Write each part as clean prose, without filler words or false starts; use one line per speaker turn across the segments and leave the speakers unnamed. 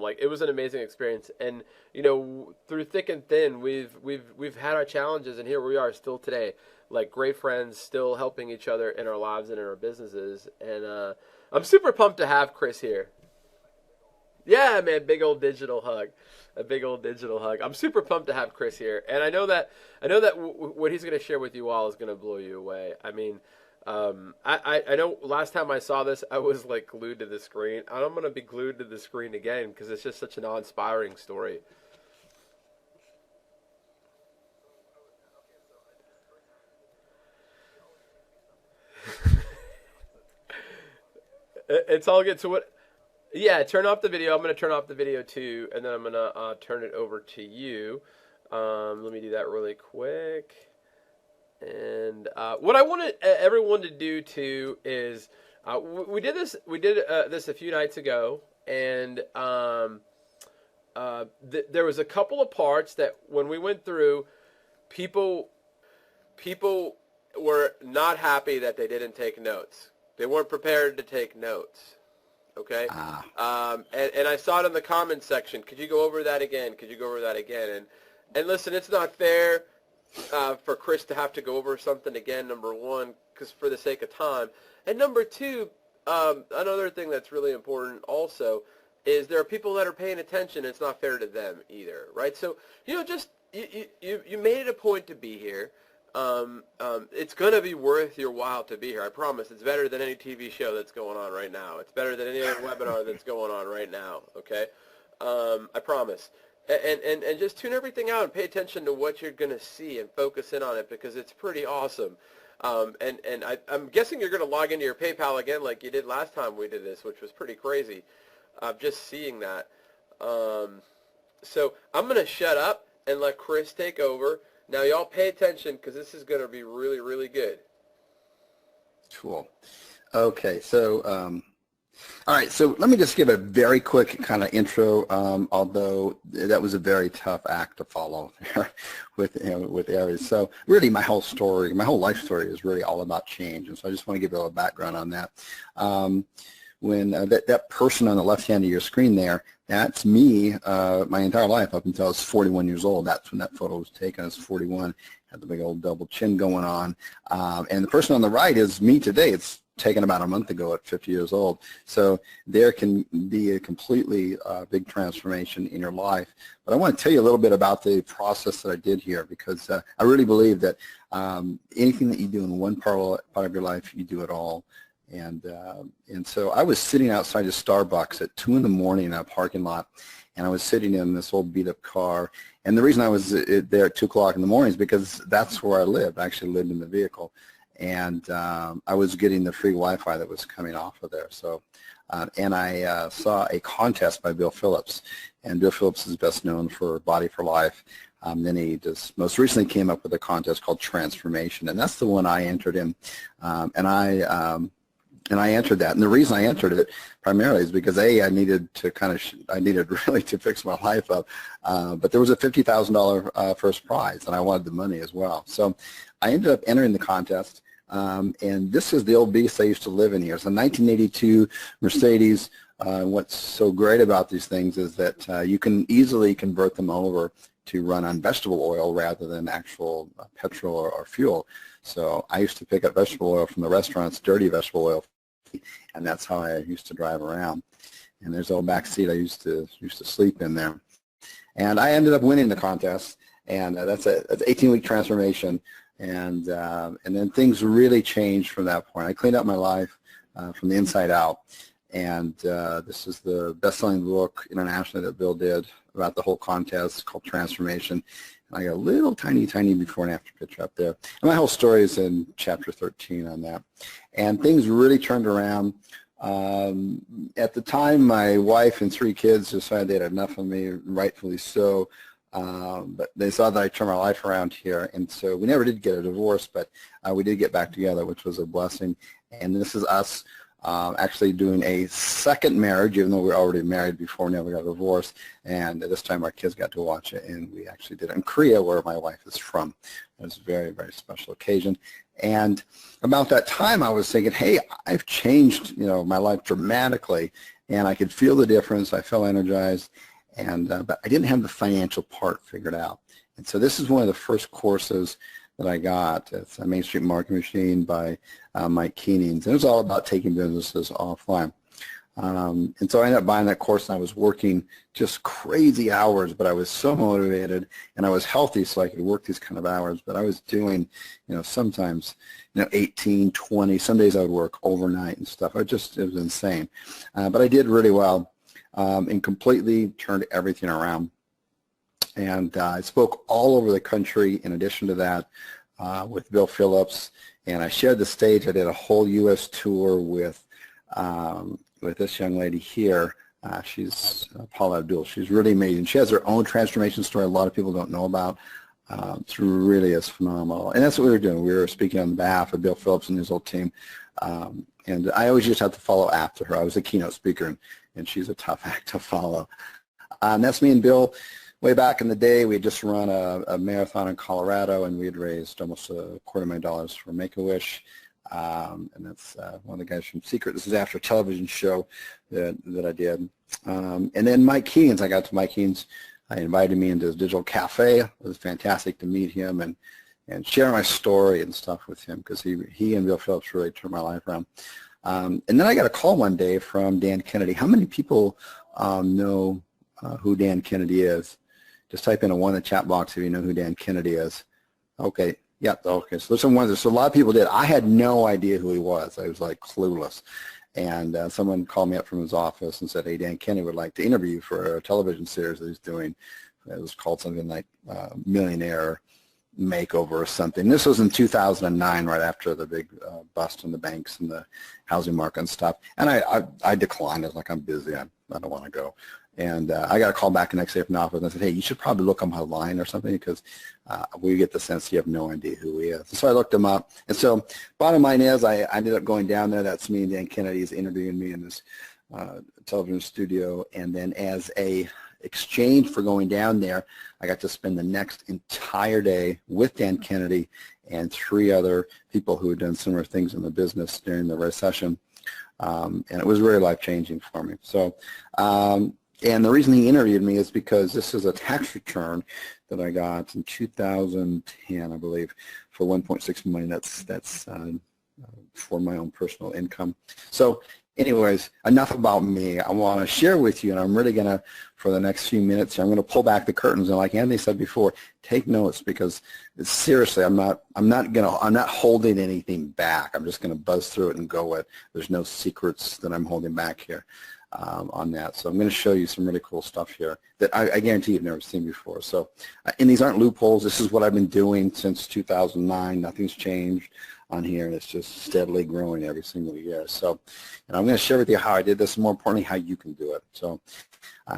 Like, it was an amazing experience, and through thick and thin, we've had our challenges, and here we are still today, like great friends, still helping each other in our lives and in our businesses. And I'm super pumped to have Chris here. Yeah, man, big old digital hug, a big old digital hug. I'm super pumped to have Chris here, and I know that what he's going to share with you all is going to blow you away. I mean, I know last time I saw this, I was like glued to the screen. I'm going to be glued to the screen again because it's just such an awe-inspiring story. It's all good. So what? Yeah, turn off the video. I'm going to turn off the video too, and then I'm going to turn it over to you. Let me do that really quick. And what I want everyone to do too is we did this. We did this a few nights ago, and there was a couple of parts that when we went through, people people were not happy that they didn't take notes. They weren't prepared to take notes. Okay,
Ah,
and I saw it in the comments section. Could you go over that again? Could you go over that again? And listen, it's not fair for Chris to have to go over something again. Number one, because for the sake of time, and number two, another thing that's really important also is there are people that are paying attention. And it's not fair to them either, right? So just you made it a point to be here. It's going to be worth your while to be here. I promise. It's better than any TV show that's going on right now. It's better than any other webinar that's going on right now. Okay, I promise. And just tune everything out and pay attention to what you're going to see and focus in on it because it's pretty awesome. I'm guessing you're going to log into your PayPal again like you did last time we did this, which was pretty crazy. Just seeing that. So I'm going to shut up and let Chris take over. Now, y'all pay attention because this is going to be really, really good.
cool. Okay, so all right, so let me just give a very quick kind of intro. Although that was a very tough act to follow there with Aries. So really, my whole story, my whole life story, is really all about change, and so I just want to give you a little background on that. When that person on the left hand of your screen there, that's me my entire life up until I was 41 years old. That's when that photo was taken. I was 41, had the big old double chin going on. And the person on the right is me today. It's taken about a month ago at 50 years old. So there can be a completely big transformation in your life. But I want to tell you a little bit about the process that I did here because I really believe that anything that you do in one part of your life, you do it all. And so I was sitting outside of Starbucks at 2 in the morning in a parking lot, and I was sitting in this old beat-up car. And the reason I was there at 2 o'clock in the morning is because that's where I lived. I actually lived in the vehicle, and I was getting the free Wi-Fi that was coming off of there. So, and I saw a contest by Bill Phillips, and Bill Phillips is best known for Body for Life. Then he just most recently came up with a contest called Transformation, and that's the one I entered in, and I entered that. And the reason I entered it primarily is because I needed to I needed really to fix my life up. But there was a $50,000 first prize, and I wanted the money as well. So I ended up entering the contest. And this is the old beast I used to live in here. It's a 1982 Mercedes. What's so great about these things is that you can easily convert them over to run on vegetable oil rather than actual petrol or fuel. So I used to pick up vegetable oil from the restaurants, dirty vegetable oil, and that's how I used to drive around. And there's a little back seat I used to sleep in there. And I ended up winning the contest, and that's an 18-week transformation. And then things really changed from that point. I cleaned up my life from the inside out. And this is the best-selling book internationally that Bill did about the whole contest called Transformation. And I got a little tiny before and after picture up there. And my whole story is in chapter 13 on that. And things really turned around. At the time, my wife and 3 kids decided they had enough of me, rightfully so. But they saw that I turned my life around here. And so we never did get a divorce, but we did get back together, which was a blessing. And this is us actually doing a second marriage, even though we were already married before we never got divorced. And this time our kids got to watch it, and we actually did it in Korea, where my wife is from. It was a very, very special occasion. And about that time, I was thinking, hey, I've changed, my life dramatically. and I could feel the difference. I felt energized, and but I didn't have the financial part figured out. And so this is one of the first courses that I got. It's a Main Street Marketing Machine by Mike Keenings, and it was all about taking businesses offline. And so I ended up buying that course, and I was working just crazy hours, but I was so motivated, and I was healthy so I could work these kind of hours. But I was doing, sometimes, 18, 20, some days I would work overnight and stuff. It was insane. But I did really well and completely turned everything around. And I spoke all over the country in addition to that with Bill Phillips, and I shared the stage. I did a whole U.S. tour with this young lady here. She's Paula Abdul. She's really amazing. She has her own transformation story a lot of people don't know about. It really is phenomenal. And that's what we were doing. We were speaking on behalf of Bill Phillips and his whole team. And I always just have to follow after her. I was a keynote speaker, and she's a tough act to follow. And that's me and Bill. Way back in the day, we had just run a marathon in Colorado, and we had raised almost $250,000 for Make-A-Wish. And that's one of the guys from Secret. This is after a television show that I did. And then Mike Keenings, I got to Mike Keenings. I invited me into his digital cafe. It was fantastic to meet him and share my story and stuff with him, because he and Bill Phillips really turned my life around. And then I got a call one day from Dan Kennedy. How many people know who Dan Kennedy is? Just type in a 1 in the chat box if you know who Dan Kennedy is. Okay. Yeah, okay. So there's some ones. So a lot of people did. I had no idea who he was. I was like clueless. And someone called me up from his office and said, hey, Dan Kennedy would like to interview you for a television series that he's doing. It was called something like Millionaire Makeover or something. This was in 2009, right after the big bust in the banks and the housing market and stuff. And I declined. I was like, I'm busy. I don't want to go. And I got a call back the next day from the office, and I said, hey, you should probably look him online or something, because we get the sense you have no idea who he is. And so I looked him up. And so bottom line is I ended up going down there. That's me and Dan Kennedy is interviewing me in this television studio. And then as a exchange for going down there, I got to spend the next entire day with Dan Kennedy and 3 other people who had done similar things in the business during the recession. And it was really life-changing for me. So, and the reason he interviewed me is because this is a tax return that I got in 2010, I believe, for $1.6 million. That's for my own personal income. So anyways, enough about me. I want to share with you, and I'm really going to, for the next few minutes, I'm going to pull back the curtains, and like Anthony said before, take notes, because seriously, I'm not holding anything back. I'm just going to buzz through it and go with. There's no secrets that I'm holding back here. On that. So I'm going to show you some really cool stuff here that I guarantee you've never seen before. So, and these aren't loopholes. This is what I've been doing since 2009. Nothing's changed on here, and it's just steadily growing every single year. So, and I'm going to share with you how I did this, and more importantly, how you can do it. So,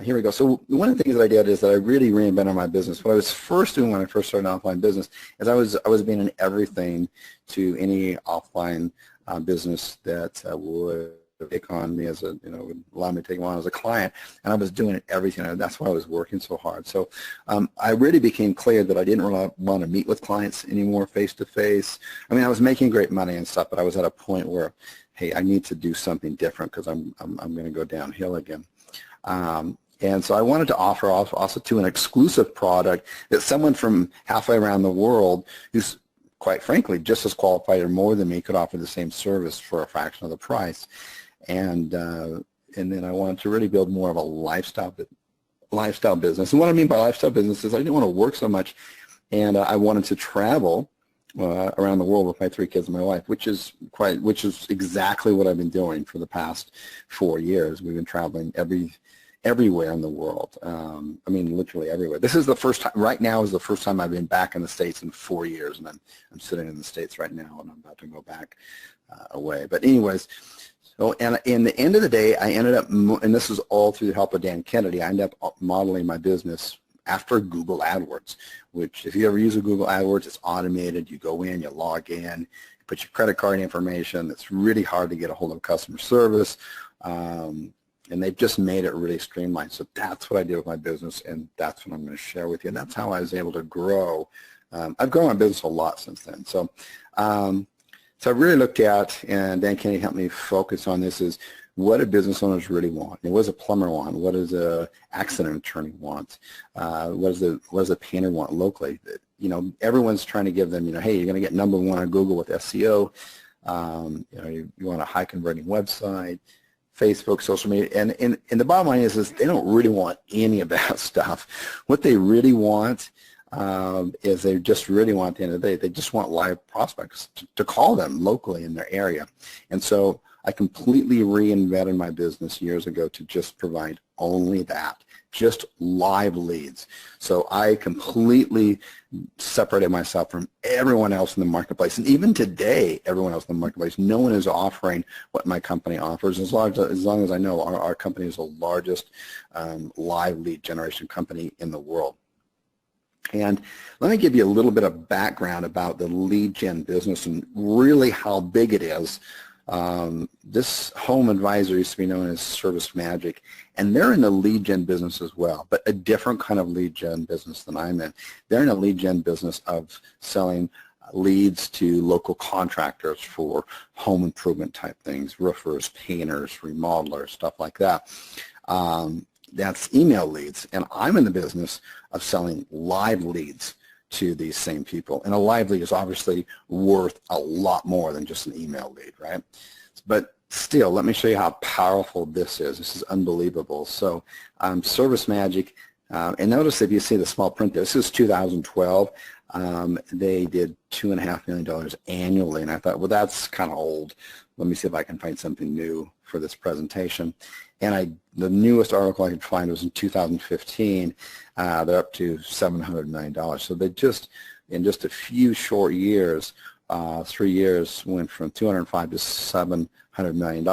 here we go. So one of the things that I did is that I really reinvented my business. What I was first doing when I first started an offline business is I was being an everything to any offline business that would take on me as would allow me to take them on as a client, and I was doing everything. That's why I was working so hard. So I really became clear that I didn't really want to meet with clients anymore face to face. I mean, I was making great money and stuff, but I was at a point where, hey, I need to do something different, because I'm going to go downhill again. And so I wanted to offer also to an exclusive product that someone from halfway around the world who's quite frankly just as qualified or more than me could offer the same service for a fraction of the price. And then I wanted to really build more of a lifestyle business. And what I mean by lifestyle business is I didn't want to work so much, and I wanted to travel around the world with my 3 kids and my wife, which is exactly what I've been doing for the past 4 years. We've been traveling everywhere in the world. I mean, literally everywhere. This is the first time. Right now is the first time I've been back in the States in 4 years, and I'm sitting in the States right now, and I'm about to go back away. But anyways. So, and in the end of the day, I ended up, and this is all through the help of Dan Kennedy, I ended up modeling my business after Google AdWords, which if you ever use a Google AdWords, it's automated. You go in, you log in, you put your credit card information. It's really hard to get a hold of customer service, and they've just made it really streamlined. So that's what I did with my business, and that's what I'm going to share with you. And that's how I was able to grow. I've grown my business a lot since then. So I really looked at, and Dan Kennedy helped me focus on this, is what do business owners really want? And what does a plumber want? What does a accident attorney want? What does a painter want locally? You know, everyone's trying to give them, you know, hey, you're going to get #1 on Google with SEO. You know, you want a high converting website, Facebook, social media, and the bottom line is they don't really want any of that stuff. What they really want is they just really want, at the end of the day, they just want live prospects to call them locally in their area. And so I completely reinvented my business years ago to just provide only that, just live leads. So I completely separated myself from everyone else in the marketplace. And even today, everyone else in the marketplace, no one is offering what my company offers. As long as I know, our company is the largest live lead generation company in the world. And let me give you a little bit of background about the lead gen business and really how big it is. This home advisor used to be known as Service Magic, and they're in the lead gen business as well, but a different kind of lead gen business than I'm in. They're in a lead gen business of selling leads to local contractors for home improvement type things, roofers, painters, remodelers, stuff like that. That's email leads, and I'm in the business of selling live leads to these same people. And a live lead is obviously worth a lot more than just an email lead, right? But still, let me show you how powerful this is. This is unbelievable. So Service Magic, and notice if you see the small print there, this is 2012. They did $2.5 million annually, and I thought, well, that's kind of old. Let me see if I can find something new for this presentation. And the newest article I could find was in 2015. They're up to $700 million. So they just, in just a few short years, 3 years, went from 205 to $700 million.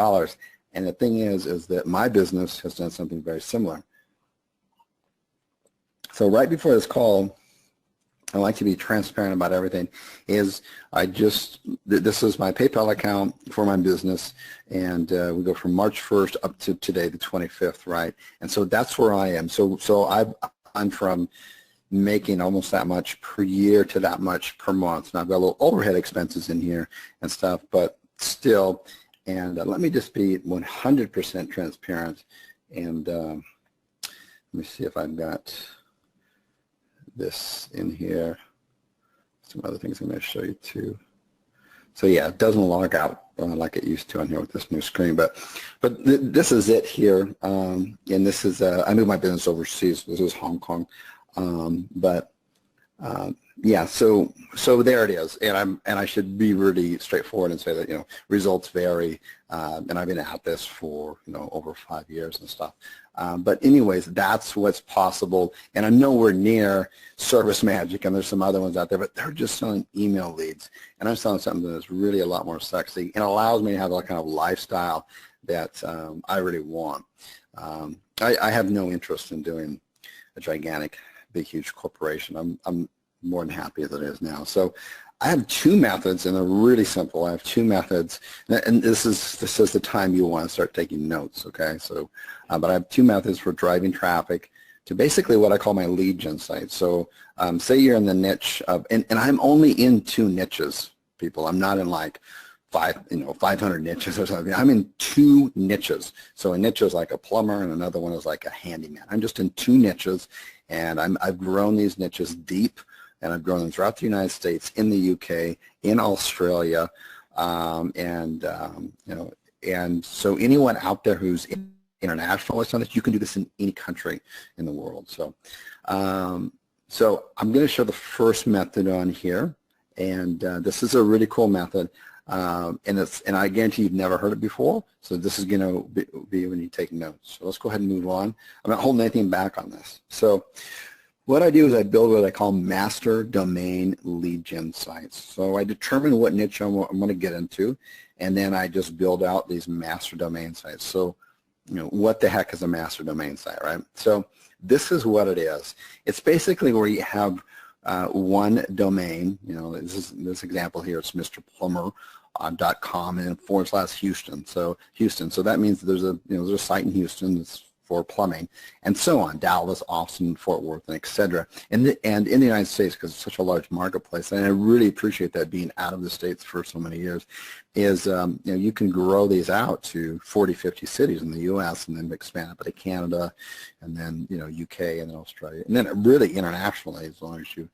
And the thing is that my business has done something very similar. So right before this call, I like to be transparent about everything, this is my PayPal account for my business, and we go from March 1st up to today, the 25th, right? And so that's where I am. So I'm from making almost that much per year to that much per month. Now I've got a little overhead expenses in here and stuff, but still, and let me just be 100% transparent, and let me see if I've got this in here. Some other things I'm going to show you too. So yeah, it doesn't log out like it used to on here with this new screen, but this is it here, and this is I moved my business overseas. This is Hong Kong, yeah. So there it is, and I should be really straightforward and say that, you know, results vary, and I've been at this for, you know, over 5 years and stuff. But anyways, that's what's possible, and I'm nowhere near Service Magic, and there's some other ones out there, but they're just selling email leads, and I'm selling something that's really a lot more sexy and allows me to have a kind of lifestyle that I really want. I have no interest in doing a gigantic, big, huge corporation. I'm more than happy as it is now. So I have two methods, and they're really simple. I have two methods, and this is the time you want to start taking notes, okay? So, but I have two methods for driving traffic to basically what I call my lead gen site. So say you're in the niche of, and I'm only in 2 niches, people. I'm not in like 500 niches or something. I'm in 2 niches. So a niche is like a plumber, and another one is like a handyman. I'm just in 2 niches, and I've grown these niches deep, and I've grown them throughout the United States, in the UK, in Australia, and so anyone out there who's international or something, you can do this in any country in the world. So, so I'm going to show the first method on here, and this is a really cool method, and I guarantee you've never heard it before. So this is going to be when you take notes. So let's go ahead and move on. I'm not holding anything back on this. So what I do is I build what I call master domain lead gen sites. So I determine what niche I'm going to get into, and then I just build out these master domain sites. So, you know, what the heck is a master domain site, right? So this is what it is. It's basically where you have one domain. You know, this example here, it's mrplumber.com and /Houston. So Houston. So that means there's a site in Houston that's for plumbing, and so on, Dallas, Austin, Fort Worth, and et cetera. And in the United States, because it's such a large marketplace, and I really appreciate that being out of the States for so many years, is you can grow these out to 40, 50 cities in the U.S. and then expand it to Canada, and then UK, and then Australia, and then really internationally, as long as you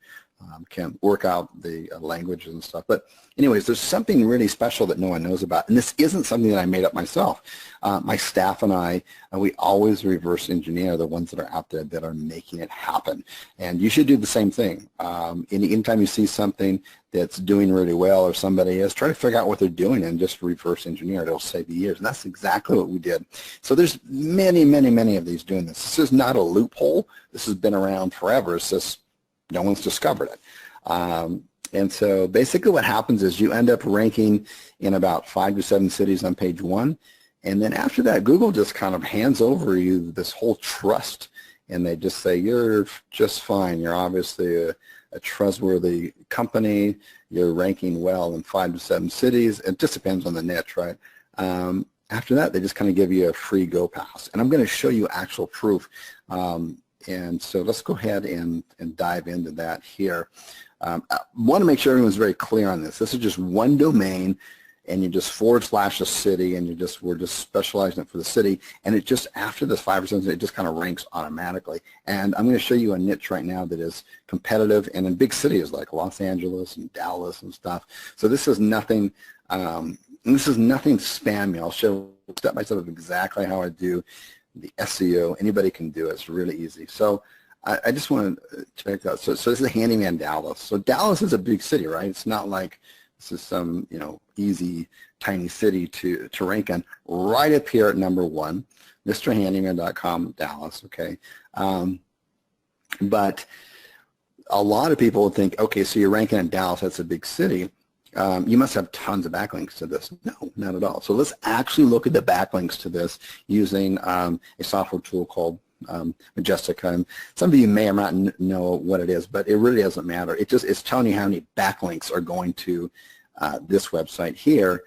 can work out the languages and stuff. But anyways, there's something really special that no one knows about, and this isn't something that I made up myself. My staff and I, we always reverse engineer the ones that are out there that are making it happen, and you should do the same thing. Anytime you see something that's doing really well or somebody is, try to figure out what they're doing and just reverse engineer it. It'll save you years, and that's exactly what we did. So there's many, many, many of these doing this. This is not a loophole. This has been around forever. It's just no one's discovered it. And so basically what happens is you end up ranking in about 5 to 7 cities on page 1. And then after that, Google just kind of hands over you this whole trust. And they just say, you're just fine. You're obviously a trustworthy company. You're ranking well in 5 to 7 cities. It just depends on the niche, right? After that, they just kind of give you a free go pass. And I'm going to show you actual proof. And so let's go ahead and dive into that here. I want to make sure everyone's very clear on this. This is just one domain, and you just / a city, and we're just specializing it for the city. And it just, after the 5%, it just kind of ranks automatically. And I'm going to show you a niche right now that is competitive and in big cities like Los Angeles and Dallas and stuff. So this is nothing. Spammy. I'll show step by step of exactly how I do the SEO. Anybody can do it. It's really easy. So I just want to check that. So this is Handyman Dallas. So Dallas is a big city, right? It's not like this is some easy tiny city to rank in. Right up here at number 1, MrHandyman.com Dallas. Okay, but a lot of people would think, okay, so you're ranking in Dallas. That's a big city. You must have tons of backlinks to this. No, not at all. So let's actually look at the backlinks to this using a software tool called Majestica. And some of you may or not know what it is, but it really doesn't matter. It's telling you how many backlinks are going to this website here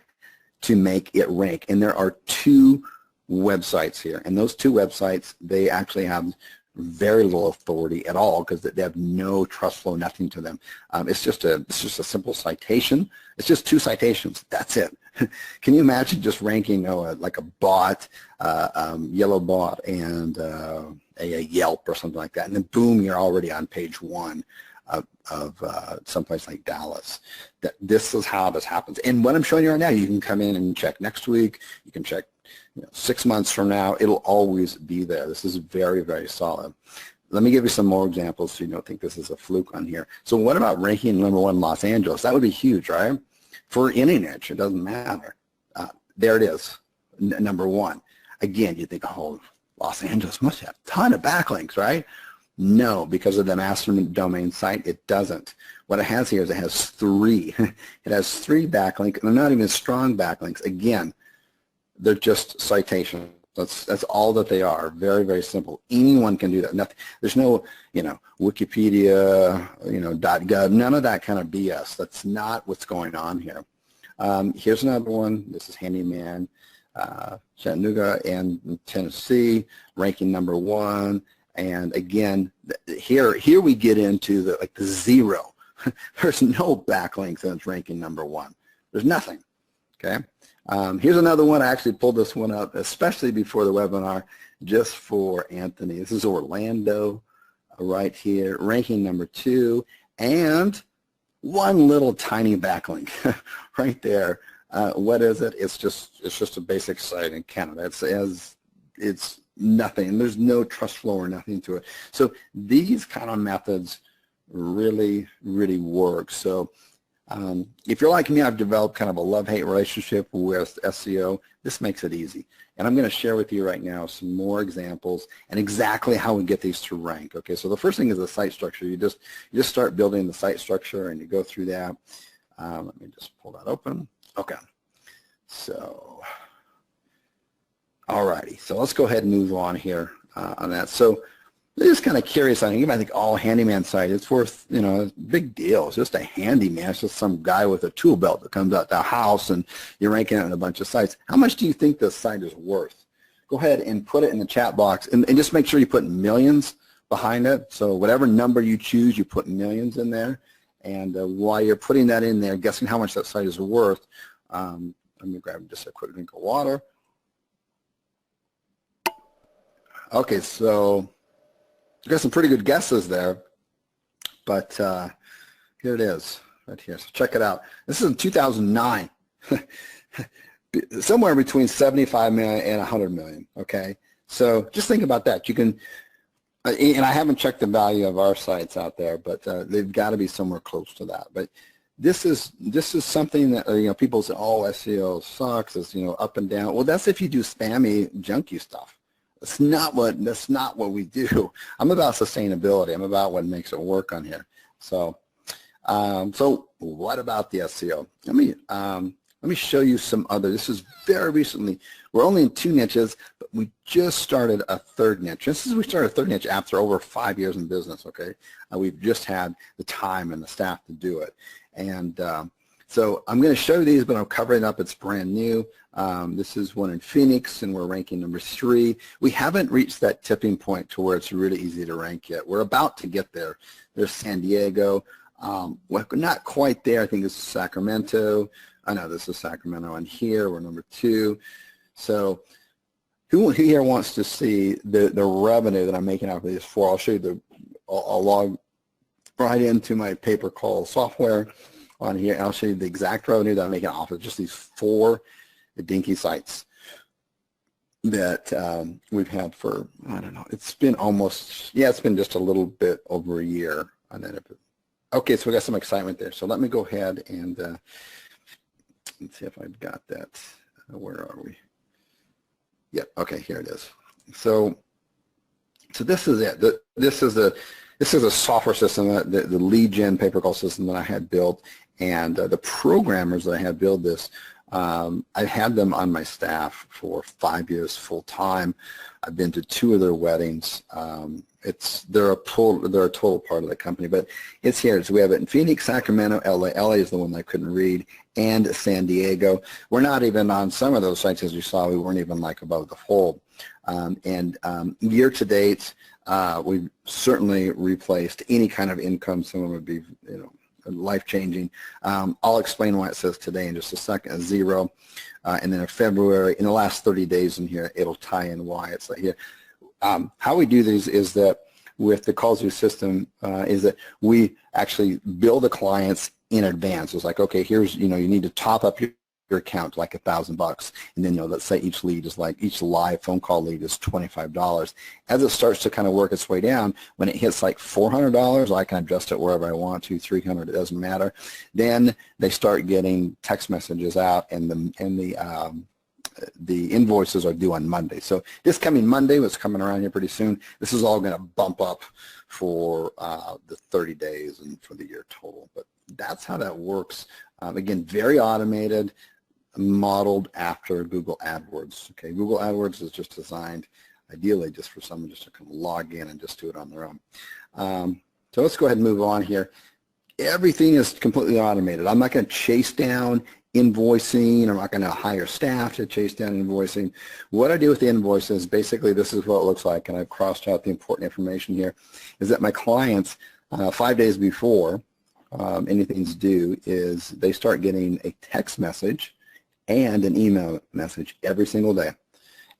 to make it rank. And there are 2 websites here. And those 2 websites, they actually have very little authority at all because they have no trust flow, nothing to them. It's just a simple citation. It's just 2 citations. That's it. Can you imagine just ranking like a bot, yellow bot, and a Yelp or something like that, and then boom, you're already on page 1 of someplace like Dallas. This is how this happens. And what I'm showing you right now, you can come in and check next week. You can check 6 months from now. It'll always be there. This is very, very solid. Let me give you some more examples so you don't think this is a fluke on here. So what about ranking number 1 Los Angeles? That would be huge, right? For any niche, it doesn't matter. There it is, number 1. Again, you think, oh, Los Angeles must have a ton of backlinks, right? No, because of the master domain site, it doesn't. What it has here is it has 3. It has 3 backlinks, and they're not even strong backlinks. Again, they're just citations. That's all that they are. Very, very simple. Anyone can do that. Nothing. There's no, Wikipedia, .gov. None of that kind of BS. That's not what's going on here. Here's another one. This is Handyman, Chattanooga and Tennessee, ranking number 1. And again, here we get into the 0. There's no backlinks and it's ranking number 1. There's nothing. Okay. Here's another one. I actually pulled this one up, especially before the webinar, just for Anthony. This is Orlando right here, ranking number 2, and 1 little tiny backlink right there. What is it? It's just a basic site in Canada. It's nothing. There's no trust flow or nothing to it. So these kind of methods really, really work. So if you're like me, I've developed kind of a love-hate relationship with SEO. This makes it easy. And I'm going to share with you right now some more examples and exactly how we get these to rank. Okay, so the first thing is the site structure. You just start building the site structure and you go through that. Let me just pull that open. Okay, so alrighty, so let's go ahead and move on here on that. So they're just kind of curious. I think you might think, oh, handyman site, it's worth, a big deal. It's just a handyman. It's just some guy with a tool belt that comes out the house and you're ranking it on a bunch of sites. How much do you think this site is worth? go ahead and put it in the chat box, and just make sure you put millions behind it. So whatever number you choose, you put millions in there. And while you're putting that in there, guessing how much that site is worth, let me grab just a quick drink of water. Okay, so you got some pretty good guesses there, but here it is, right here. So check it out. This is in 2009. Somewhere between 75 million and 100 million, okay? So just think about that. You can, and I haven't checked the value of our sites out there, but they've got to be somewhere close to that. But this is something that, you know, people say, oh, SEO sucks, it's, you know, up and down. Well, that's if you do spammy, junky stuff. That's not what we do. I'm about sustainability. I'm about what makes it work on here. So, so what about the SEO? Let me show you some other. This is very recently. We're only in 2 niches, but we just started a 3rd niche. We started a 3rd niche after over 5 years in business, okay? We've just had the time and the staff to do it. And so I'm going to show you these, but I'm covering up. It's brand new. This is one in Phoenix, and we're ranking number 3. We haven't reached that tipping point to where it's really easy to rank yet. We're about to get there. There's San Diego. Well, not quite there. I think this is Sacramento. I know this is Sacramento, and here we're number 2. So who here wants to see the revenue that I'm making out of these 4? I'll show you I'll log right into my pay-per-call software on here, and I'll show you the exact revenue that I'm making off of just these 4 dinky sites that we've had for, I don't know, it's been almost, yeah, it's been just a little bit over a year. And then okay, so we got some excitement there. So let me go ahead and let's see if I've got that. Where are we? Yep. Okay, here it is. So this is it. This is a software system, the lead gen pay-per-call system that I had built, and the programmers that I had build this. I've had them on my staff for 5 years full time. I've been to 2 of their weddings. They're a total part of the company, but it's here. So we have it in Phoenix, Sacramento, LA. LA is the one that I couldn't read, and San Diego. We're not even on some of those sites, as you saw. We weren't even like above the fold. Year to date, we've certainly replaced any kind of income. Someone would be, you know, life-changing. I'll explain why it says today in just a second, a 0. And then in February, in the last 30 days in here, it'll tie in why it's like here. How we do these is that with the Kallzu system is that we actually bill the clients in advance. It's like, okay, here's, you know, you need to top up your account to like $1,000, and then, you know, let's say each lead is like, each live phone call lead is $25. As it starts to kind of work its way down, when it hits like $400, I can adjust it wherever I want to, $300, it doesn't matter. Then they start getting text messages out, and the invoices are due on Monday. So this coming Monday, what's coming around here pretty soon, this is all going to bump up for the 30 days and for the year total. But that's how that works. Again, very automated, modeled after Google AdWords. Okay, Google AdWords is just designed ideally just for someone just to come log in and just do it on their own. So let's go ahead and move on here. Everything is completely automated. I'm not going to chase down invoicing. I'm not going to hire staff to chase down invoicing. What I do with the invoices, basically this is what it looks like, and I've crossed out the important information here, is that my clients 5 days before anything's due is they start getting a text message and an email message every single day.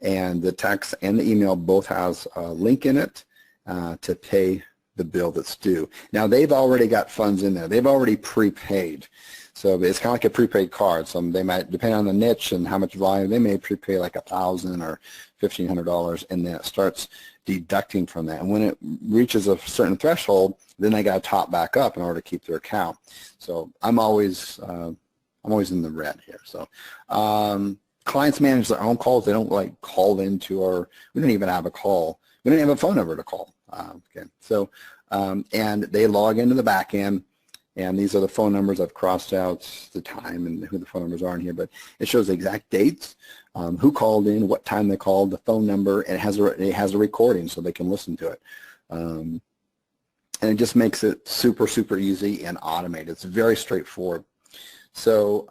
And the text and the email both has a link in it to pay the bill that's due. Now they've already got funds in there. They've already prepaid. So it's kind of like a prepaid card. So they might, depending on the niche and how much volume, they may prepay like $1,000 or $1,500, and then it starts deducting from that. And when it reaches a certain threshold, then they got to top back up in order to keep their account. So I'm always in the red here. So clients manage their own calls. They don't like call into our, we don't even have a call. We don't have a phone number to call. Okay. So, and they log into the back end, and these are the phone numbers. I've crossed out the time and who the phone numbers are in here, but it shows the exact dates, who called in, what time they called, the phone number, and it has a recording so they can listen to it. And it just makes it super, super easy and automated. It's very straightforward. So,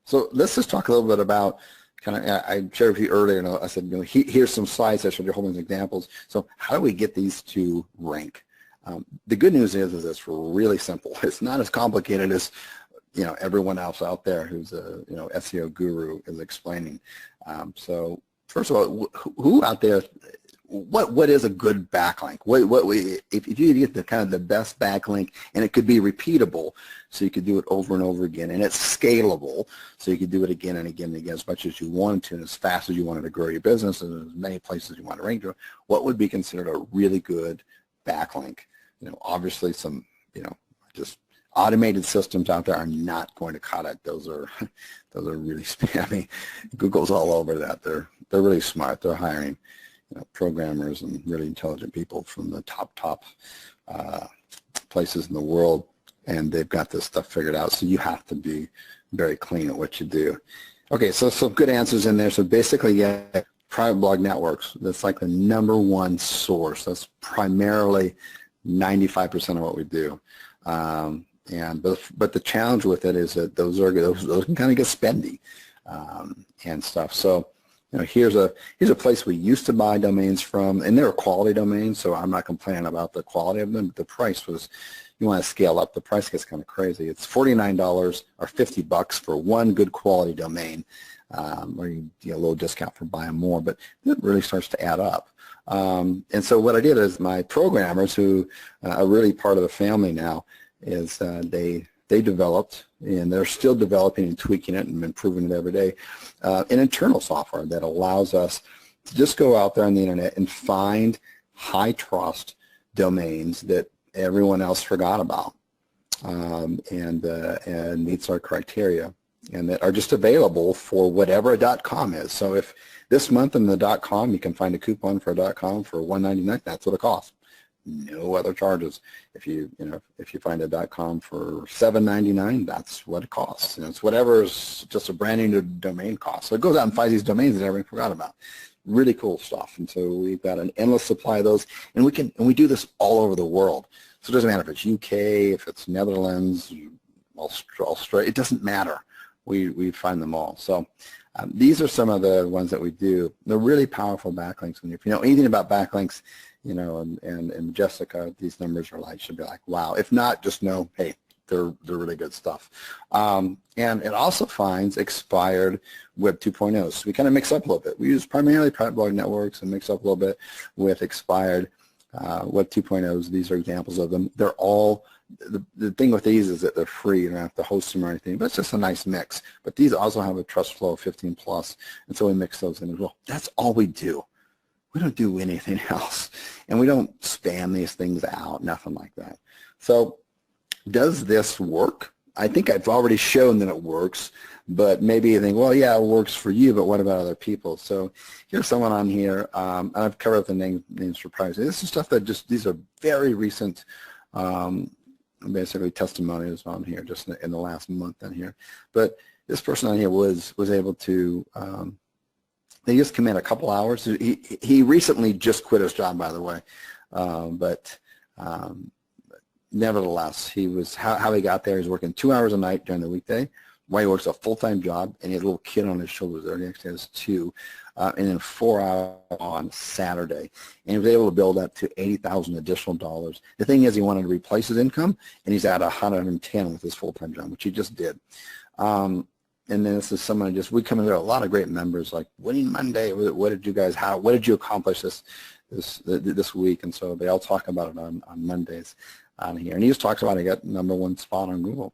so let's just talk a little bit about I shared with you earlier, and I said, here's some slides I showed you a whole bunch of examples. So how do we get these to rank? The good news is it's really simple. It's not as complicated as everyone else out there who's a SEO guru is explaining. So first of all, who out there? What is a good backlink? If you get the kind of the best backlink, and it could be repeatable, so you could do it over and over again, and it's scalable, so you could do it again and again and again as much as you wanted to, and as fast as you wanted to grow your business, and as many places you want to rank to. What would be considered a really good backlink? Obviously some just automated systems out there are not going to cut it. Those are really spammy. Google's all over that. They're really smart. They're hiring programmers and really intelligent people from the top places in the world, and they've got this stuff figured out. So you have to be very clean at what you do. Okay, so some good answers in there. So basically, yeah, private blog networks. That's like the #1 source. That's primarily 95% of what we do. But the challenge with it is that those can kind of get spendy and stuff. So here's a place we used to buy domains from, and they were quality domains, so I'm not complaining about the quality of them. But the price was, you want to scale up, the price gets kind of crazy. It's $49 or $50 for one good quality domain, or you get a little discount for buying more, but it really starts to add up. And so what I did is my programmers, who are really part of the family now, is they developed, and they're still developing and tweaking it and improving it every day, an internal software that allows us to just go out there on the internet and find high trust domains that everyone else forgot about, and meets our criteria, and that are just available for whatever a .com is. So if this month in the .com you can find a coupon for a .com for $1.99, that's what it costs. No other charges. If you find a .com for $7.99, that's what it costs. It's whatever is just a brand new domain cost. So it goes out and finds these domains that everyone forgot about. Really cool stuff. And so we've got an endless supply of those, and we do this all over the world. So it doesn't matter if it's UK, if it's Netherlands, Australia. It doesn't matter. We find them all. So these are some of the ones that we do. They're really powerful backlinks. If you know anything about backlinks, and Jessica, these numbers should be like, wow. If not, just know, hey, they're really good stuff. And it also finds expired Web 2.0s. So we kind of mix up a little bit. We use primarily private blog networks and mix up a little bit with expired Web 2.0s. These are examples of them. They're all, the thing with these is that they're free. You don't have to host them or anything, but it's just a nice mix. But these also have a trust flow of 15 plus, and so we mix those in as well. That's all we do. We don't do anything else, and we don't spam these things out, nothing like that. So does this work? I think I've already shown that it works, but maybe you think, well, yeah, it works for you, but what about other people? So here's someone on here. I've covered up the names for privacy. This is stuff that these are very recent, basically testimonials on here just in the last month on here. But this person on here was able to, they just come in a couple hours. He recently just quit his job, by the way, but nevertheless, how he got there. He's working 2 hours a night during the weekday, while he works a full-time job, and he has a little kid on his shoulders there. He actually has 2, and then 4 hours on Saturday. And he was able to build up to $80,000 additional dollars. The thing is, he wanted to replace his income, and he's at 110 with his full-time job, which he just did. And then this is someone we come into a lot of great members, like Winning Monday. What did you accomplish this week? And so they all talk about it on Mondays on here. And he just talks about he got #1 spot on Google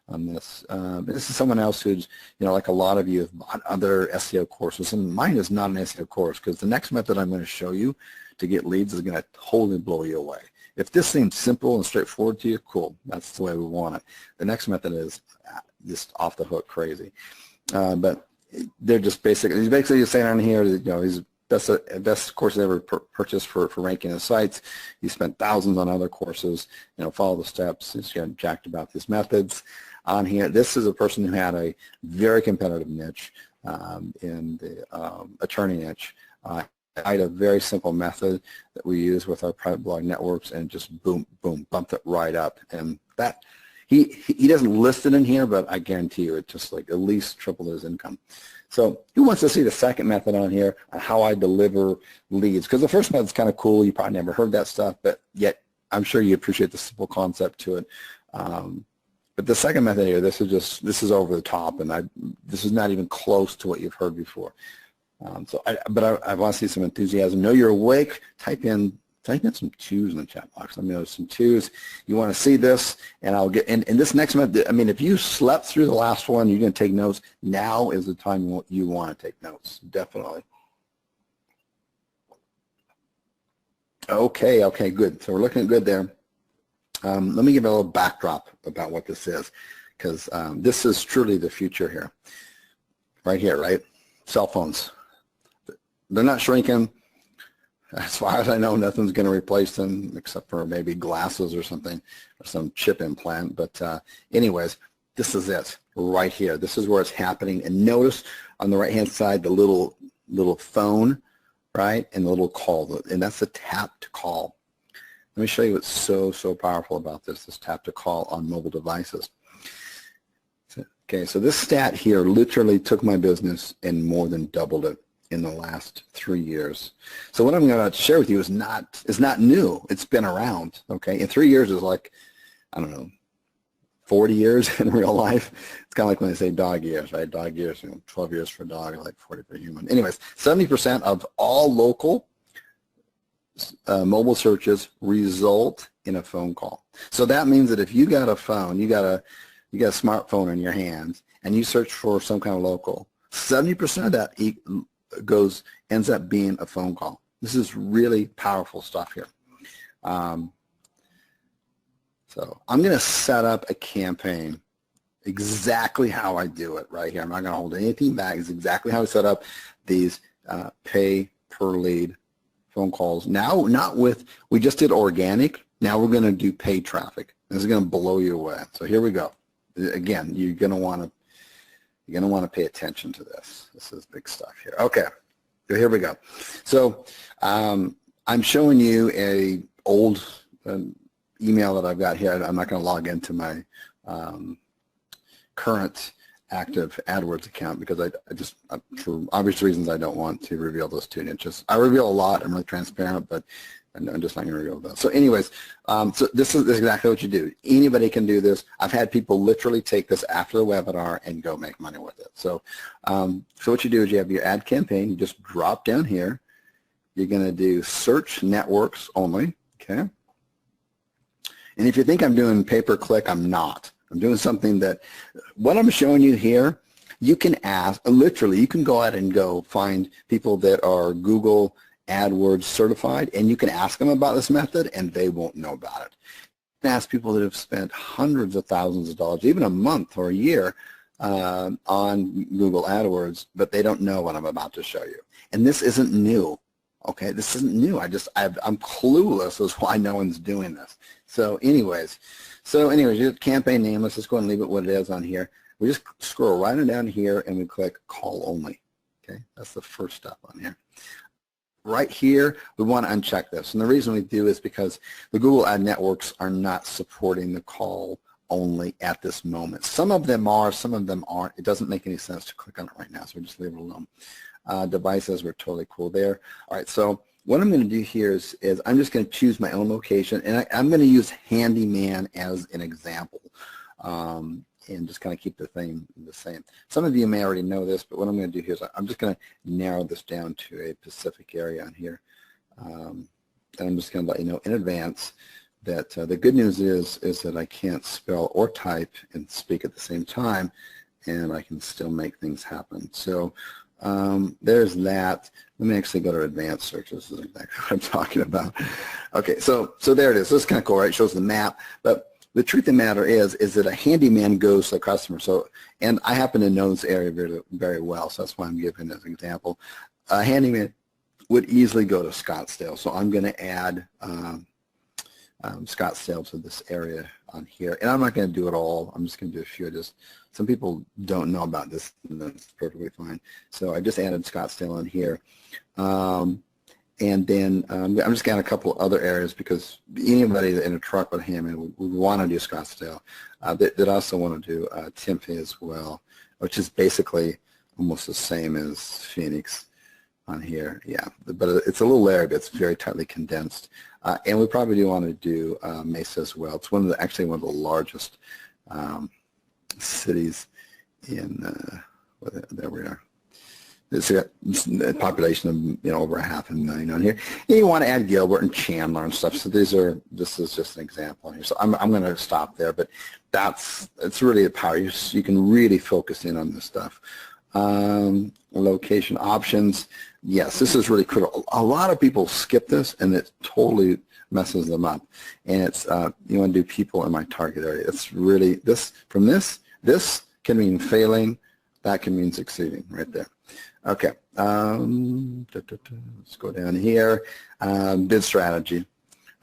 on this. This is someone else who's, like a lot of you have bought other SEO courses, and mine is not an SEO course, because the next method I'm going to show you to get leads is going to totally blow you away. If this seems simple and straightforward to you, cool. That's the way we want it. The next method is just off the hook crazy. But they're just he's basically just saying on here that, he's best course ever purchased for ranking his sites. He spent thousands on other courses, follow the steps. He's jacked about these methods on here. This is a person who had a very competitive niche in the attorney niche. I had a very simple method that we use with our private blog networks, and just boom, boom, bumped it right up. And that he doesn't list it in here, but I guarantee you it just at least tripled his income. So who wants to see the second method on here on how I deliver leads? Because the first method's kind of cool. You probably never heard that stuff, but yet I'm sure you appreciate the simple concept to it. But the second method here, this is over the top, and this is not even close to what you've heard before. But I want to see some enthusiasm. Know you're awake. Type in some twos in the chat box. Let me know some twos. You want to see this, and I'll get in this next method. I mean, if you slept through the last one, you're going to take notes. Now is the time you want to take notes, definitely. Okay, good. So we're looking good there. Let me give you a little backdrop about what this is, because this is truly the future here. Right here, right? Cell phones. They're not shrinking. As far as I know, nothing's going to replace them except for maybe glasses or something, or some chip implant. But anyways, this is it right here. This is where it's happening. And notice on the right-hand side, the little phone, right, and the little call. And that's the tap to call. Let me show you what's so powerful about this tap to call on mobile devices. Okay, so this stat here literally took my business and more than doubled it in the last 3 years. So what I'm going to share with you is not new. It's been around, okay? And 3 years is like, I don't know, 40 years in real life. It's kind of like when they say dog years, right? Dog years, 12 years for a dog, like 40 for a human. Anyways, 70% of all local mobile searches result in a phone call. So that means that if you got a phone, you got a smartphone in your hands, and you search for some kind of local, 70% of that ends up being a phone call. This is really powerful stuff here. So I'm going to set up a campaign exactly how I do it right here. I'm not going to hold anything back. It's exactly how I set up these pay per lead phone calls. Now, we just did organic. Now we're going to do paid traffic. This is going to blow you away. So here we go. Again, you're going to want to pay attention to this. This is big stuff here. Okay, so here we go. So I'm showing you a old email that I've got here. I'm not going to log into my current active AdWords account because I just, for obvious reasons, I don't want to reveal those 2 inches. I reveal a lot. I'm really transparent, but I'm just not going to reveal that. So anyways, so this is exactly what you do. Anybody can do this. I've had people literally take this after the webinar and go make money with it. So, so what you do is you have your ad campaign. You just drop down here. You're going to do search networks only, okay? And if you think I'm doing pay-per-click, I'm not. I'm doing something that, what I'm showing you here, you can ask, literally, you can go out and go find people that are Google AdWords certified, and you can ask them about this method, and they won't know about it. You can ask people that have spent hundreds of thousands of dollars, even a month or a year, on Google AdWords, but they don't know what I'm about to show you. And this isn't new, okay? This isn't new. I'm clueless as why no one's doing this. So anyways, your campaign name, let's just go and leave it what it is on here. We just scroll right on down here, and we click call only, okay? That's the first step on here. Right here, we want to uncheck this. And the reason we do is because the Google Ad Networks are not supporting the call only at this moment. Some of them are, some of them aren't. It doesn't make any sense to click on it right now, so we just leave it alone. Devices, we're totally cool there. All right, so what I'm going to do here is I'm just going to choose my own location, and I'm going to use Handyman as an example. And just kind of keep the thing the same. Some of you may already know this, but what I'm going to do here is I'm just going to narrow this down to a Pacific area on here. And I'm just going to let you know in advance that the good news is that I can't spell or type and speak at the same time, and I can still make things happen. So there's that. Let me actually go to advanced search. This is exactly what I'm talking about. Okay, so there it is. This is kind of cool, right? It shows the map, but the truth of the matter is that a handyman goes to the customer. So, and I happen to know this area very, very well, so that's why I'm giving this example. A handyman would easily go to Scottsdale, so I'm going to add Scottsdale to this area on here. And I'm not going to do it all. I'm just going to do a few. Some people don't know about this, and that's perfectly fine. So I just added Scottsdale on here. And then I'm just going to add a couple other areas because anybody in a truck with him, and we want to do Scottsdale, that also want to do Tempe as well, which is basically almost the same as Phoenix on here. Yeah, but it's a little layered. It's very tightly condensed. And we probably do want to do Mesa as well. It's actually one of the largest cities in, there we are. It's a population of over 500,000 on here. And you want to add Gilbert and Chandler and stuff. So this is just an example here. So I'm going to stop there, but it's really the power. You can really focus in on this stuff. Location options. Yes, this is really critical. A lot of people skip this, and it totally messes them up. And it's you want to do people in my target area. It's really this can mean failing. That can mean succeeding right there. Okay, let's go down here. Bid strategy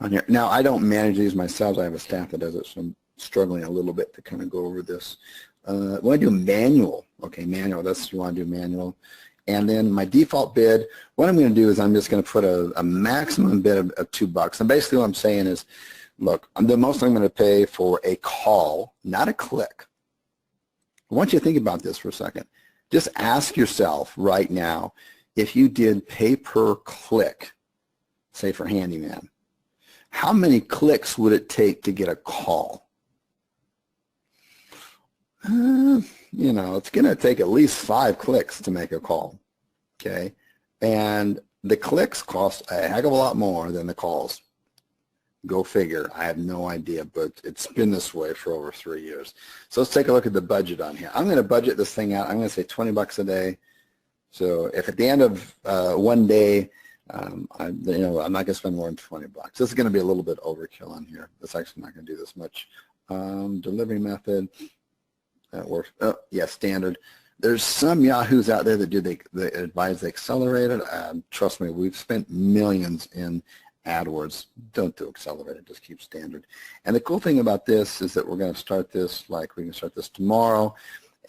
on here. Now, I don't manage these myself. I have a staff that does it, so I'm struggling a little bit to kind of go over this. We want to do manual. Okay, manual. That's you want to do manual. And then my default bid, what I'm going to do is I'm just going to put a maximum bid of $2. And basically what I'm saying is, look, the most I'm going to pay for a call, not a click. I want you to think about this for a second. Just ask yourself right now, if you did pay per click, say for handyman, how many clicks would it take to get a call? It's going to take at least 5 clicks to make a call, okay? And the clicks cost a heck of a lot more than the calls. Go figure. I have no idea, but it's been this way for over 3 years. So let's take a look at the budget on here. I'm going to budget this thing out. I'm going to say $20 a day. So if at the end of one day, I'm not going to spend more than $20. This is going to be a little bit overkill on here. It's actually not going to do this much. Delivery method. That works. Oh, yeah, standard. There's some yahoos out there that do they advise the accelerated. Trust me, we've spent millions in AdWords. Don't do accelerated, just keep standard. And the cool thing about this is that we're going to start this, we can start this tomorrow,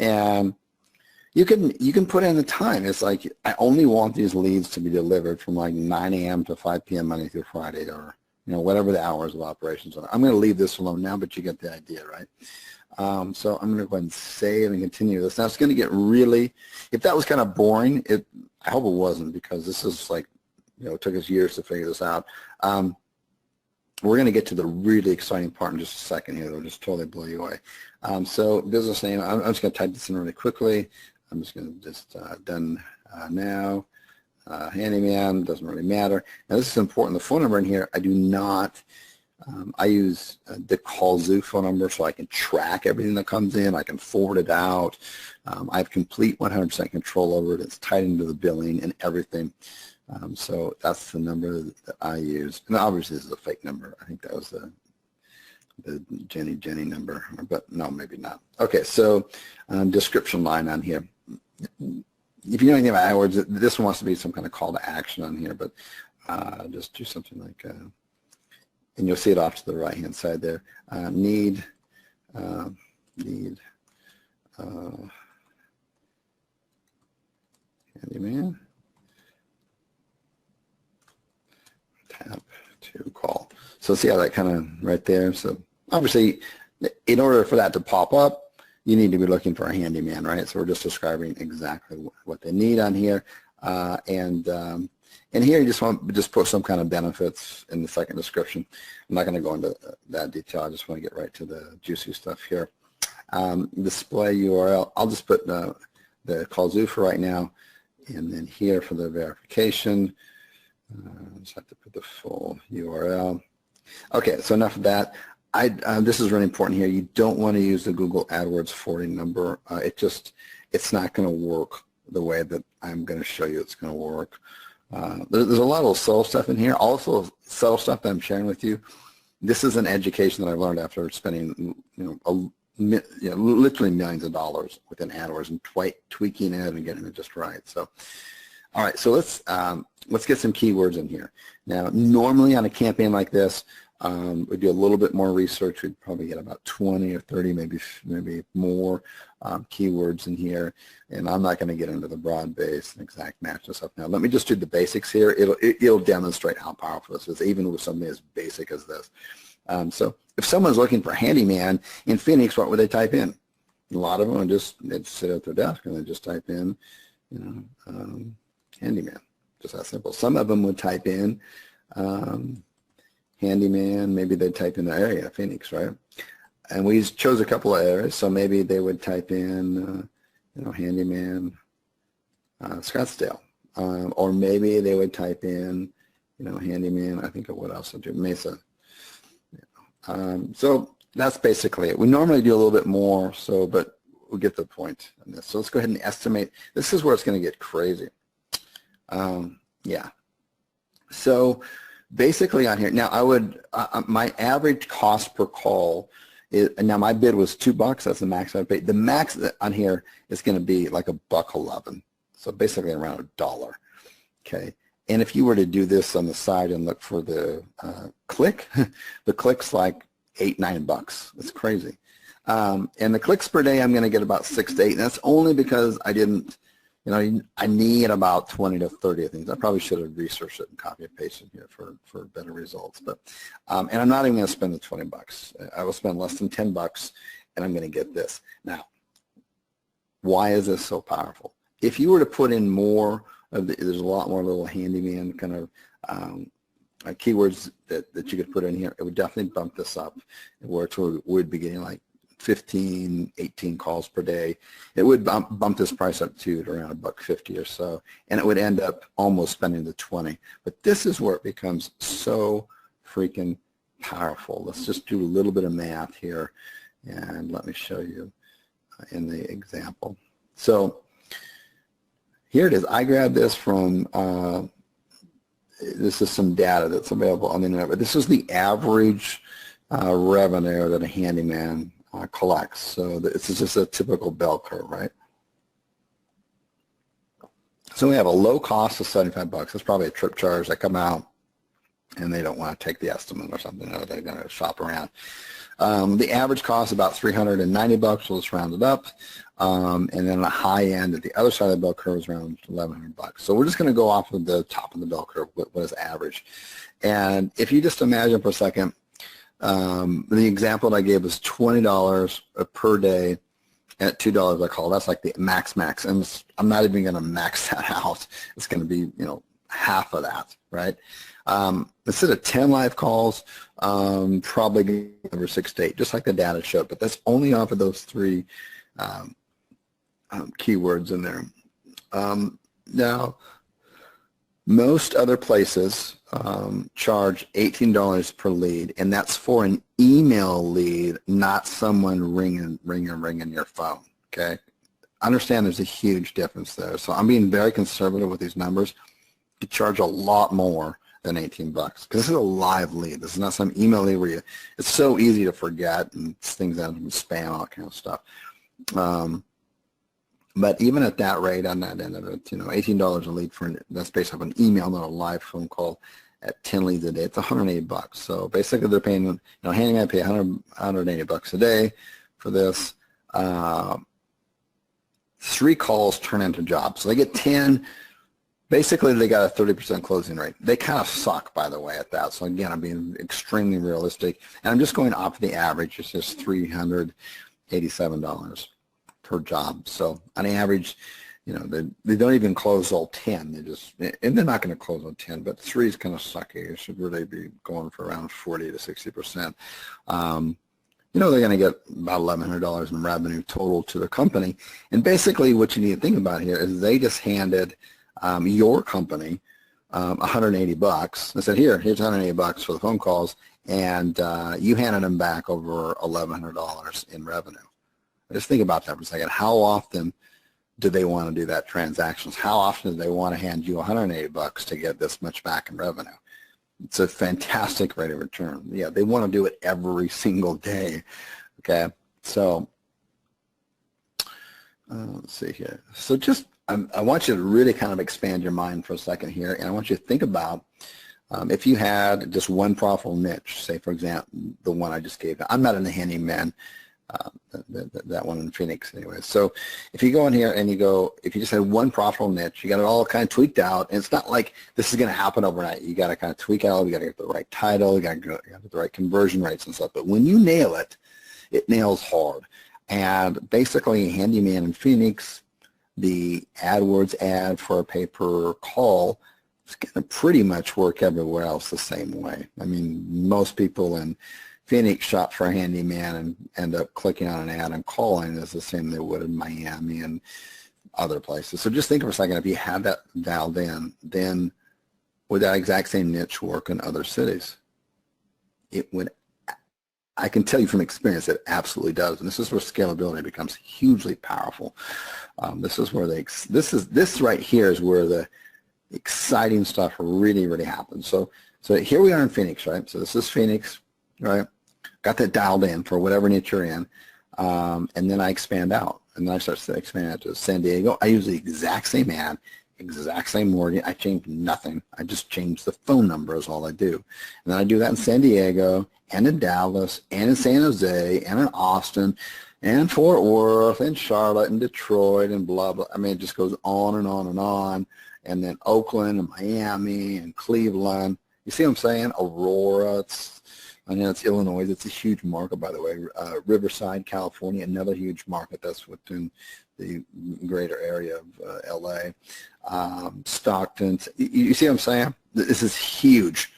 and you can put in the time. It's like, I only want these leads to be delivered from like 9 a.m. to 5 p.m. Monday through Friday, or whatever the hours of operations are. I'm going to leave this alone now, but you get the idea, right? So I'm going to go ahead and save and continue this. Now it's going to get really, if that was kind of boring, I hope it wasn't, because this is like, it took us years to figure this out. We're going to get to the really exciting part in just a second here. It'll just totally blow you away. So business name, I'm just going to type this in really quickly. I'm just going to done now. Handyman, doesn't really matter. Now this is important. The phone number in here, I do not, I use the kallzu phone number so I can track everything that comes in. I can forward it out. I have complete 100% control over it. It's tied into the billing and everything. So that's the number that I use. And obviously this is a fake number. I think that was the Jenny number, but no, maybe not. Okay, so description line on here. If you know anything about AdWords, this one wants to be some kind of call to action on here, but just do something like, and you'll see it off to the right-hand side there. Need handyman. Tap to call. So see how that kind of right there. So obviously, in order for that to pop up, you need to be looking for a handyman, right? So we're just describing exactly what they need on here, and here you just want to just put some kind of benefits in the second description. I'm not going to go into that detail. I just want to get right to the juicy stuff here. Display URL. I'll just put the kallzu for right now, and then here for the verification. Just have to put the full URL. Okay, so enough of that. This is really important here. You don't want to use the Google AdWords forwarding number. It's not going to work the way that I'm going to show you it's going to work. There's a lot of subtle stuff in here. Also, subtle stuff that I'm sharing with you. This is an education that I've learned after spending, literally millions of dollars within AdWords and tweaking it and getting it just right. So, all right. So let's get some keywords in here. Now, normally on a campaign like this, we do a little bit more research. We'd probably get about 20 or 30, maybe more keywords in here. And I'm not going to get into the broad base and exact match and stuff now. Let me just do the basics here. It'll demonstrate how powerful this is, even with something as basic as this. So if someone's looking for handyman in Phoenix, what would they type in? A lot of them they'd sit at their desk and they just type in, handyman, just that simple. Some of them would type in handyman, maybe they'd type in the area, Phoenix, right? And we chose a couple of areas, so maybe they would type in, handyman Scottsdale, or maybe they would type in, handyman. I think of what else I do, Mesa. So that's basically it. We normally do a little bit more, but we'll get the point on this. So let's go ahead and estimate. This is where it's going to get crazy. Yeah. So basically on here, now I would, my average cost per call is, now my bid was $2. That's the max I paid. The max on here is going to be like $1.11. So basically around $1. Okay. And if you were to do this on the side and look for the click, the click's like $8-9. It's crazy. And the clicks per day, I'm going to get about 6 to 8. And that's only because I didn't, I need about 20 to 30 of things. I probably should have researched it and copy and pasted here for better results. But and I'm not even going to spend the $20. I will spend less than $10, and I'm going to get this. Now, why is this so powerful? If you were to put in more of there's a lot more little handyman kind of keywords that you could put in here, it would definitely bump this up, where it would be getting like 15, 18 calls per day. It would bump this price up to around $1.50 or so, and it would end up almost spending the 20. But this is where it becomes so freaking powerful. Let's just do a little bit of math here, and let me show you in the example. So here it is. I grabbed this from, this is some data that's available on the internet, but this is the average revenue that a handyman collects. So this is just a typical bell curve, right? So we have a low cost of $75. That's probably a trip charge. They come out and they don't want to take the estimate or something. They're going to shop around. The average cost is about $390. So let's round it up. And then the high end at the other side of the bell curve is around $1,100. So we're just going to go off of the top of the bell curve. What is average? And if you just imagine for a second, the example that I gave was $20 per day at $2 a call. That's like the max. And I'm not even going to max that out. It's going to be, half of that, right? Instead of 10 live calls, probably over 6 to 8, just like the data showed. But that's only off of those 3 keywords in there. Now, most other places charge $18 per lead, and that's for an email lead, not someone ringing your phone, okay? Understand there's a huge difference there. So I'm being very conservative with these numbers. You charge a lot more than $18 because this is a live lead. This is not some email lead where it's so easy to forget and things that spam, all that kind of stuff. But even at that rate, on that end of it, $18 a lead that's based off an email, not a live phone call, at 10 leads a day, it's $180. So basically, they're paying, handyman pay $180 a day for this. 3 calls turn into jobs, so they get 10. Basically, they got a 30% closing rate. They kind of suck, by the way, at that. So again, I'm being extremely realistic, and I'm just going off the average. It's just $387 per job. So on average, they don't even close all 10. And they're not going to close all 10, but 3 is kind of sucky. It should really be going for around 40 to 60%. They're going to get about $1,100 in revenue total to the company. And basically what you need to think about here is they just handed your company $180 and said, here's $180 for the phone calls, and you handed them back over $1,100 in revenue. Just think about that for a second. How often do they want to do that transactions? How often do they want to hand you $180 to get this much back in revenue? It's a fantastic rate of return. Yeah, they want to do it every single day. Okay, so let's see here. So just I want you to really kind of expand your mind for a second here, and I want you to think about if you had just one profitable niche, say for example the one I just gave. I'm not in the handyman. That one in Phoenix anyway. So if you go in here and if you just had one profitable niche, you got it all kind of tweaked out, and it's not like this is going to happen overnight. You got to kind of tweak out, you got to get the right title, you got to get the right conversion rates and stuff. But when you nail it, it nails hard. And basically, handyman in Phoenix, the AdWords ad for a pay-per-call is going to pretty much work everywhere else the same way. I mean, most people in Phoenix shop for a handyman and end up clicking on an ad and calling is the same they would in Miami and other places. So just think for a second, if you had that dialed in, then would that exact same niche work in other cities? It would. I can tell you from experience it absolutely does, and this is where scalability becomes hugely powerful. This is where this right here is where the exciting stuff really happens. So here we are in Phoenix, right? So this is Phoenix, right? Got that dialed in for whatever niche you're in, and then I expand out, and then I start to expand out to San Diego. I use the exact same ad, exact same wording. I changed nothing. I just changed the phone number is all I do. And then I do that in San Diego and in Dallas and in San Jose and in Austin and Fort Worth and Charlotte and Detroit and blah, blah. I mean, it just goes on and on and on. And then Oakland and Miami and Cleveland. You see what I'm saying? Aurora. I know it's Illinois. It's a huge market, by the way. Riverside, California, another huge market. That's within the greater area of L.A. Stockton. You see what I'm saying? This is huge.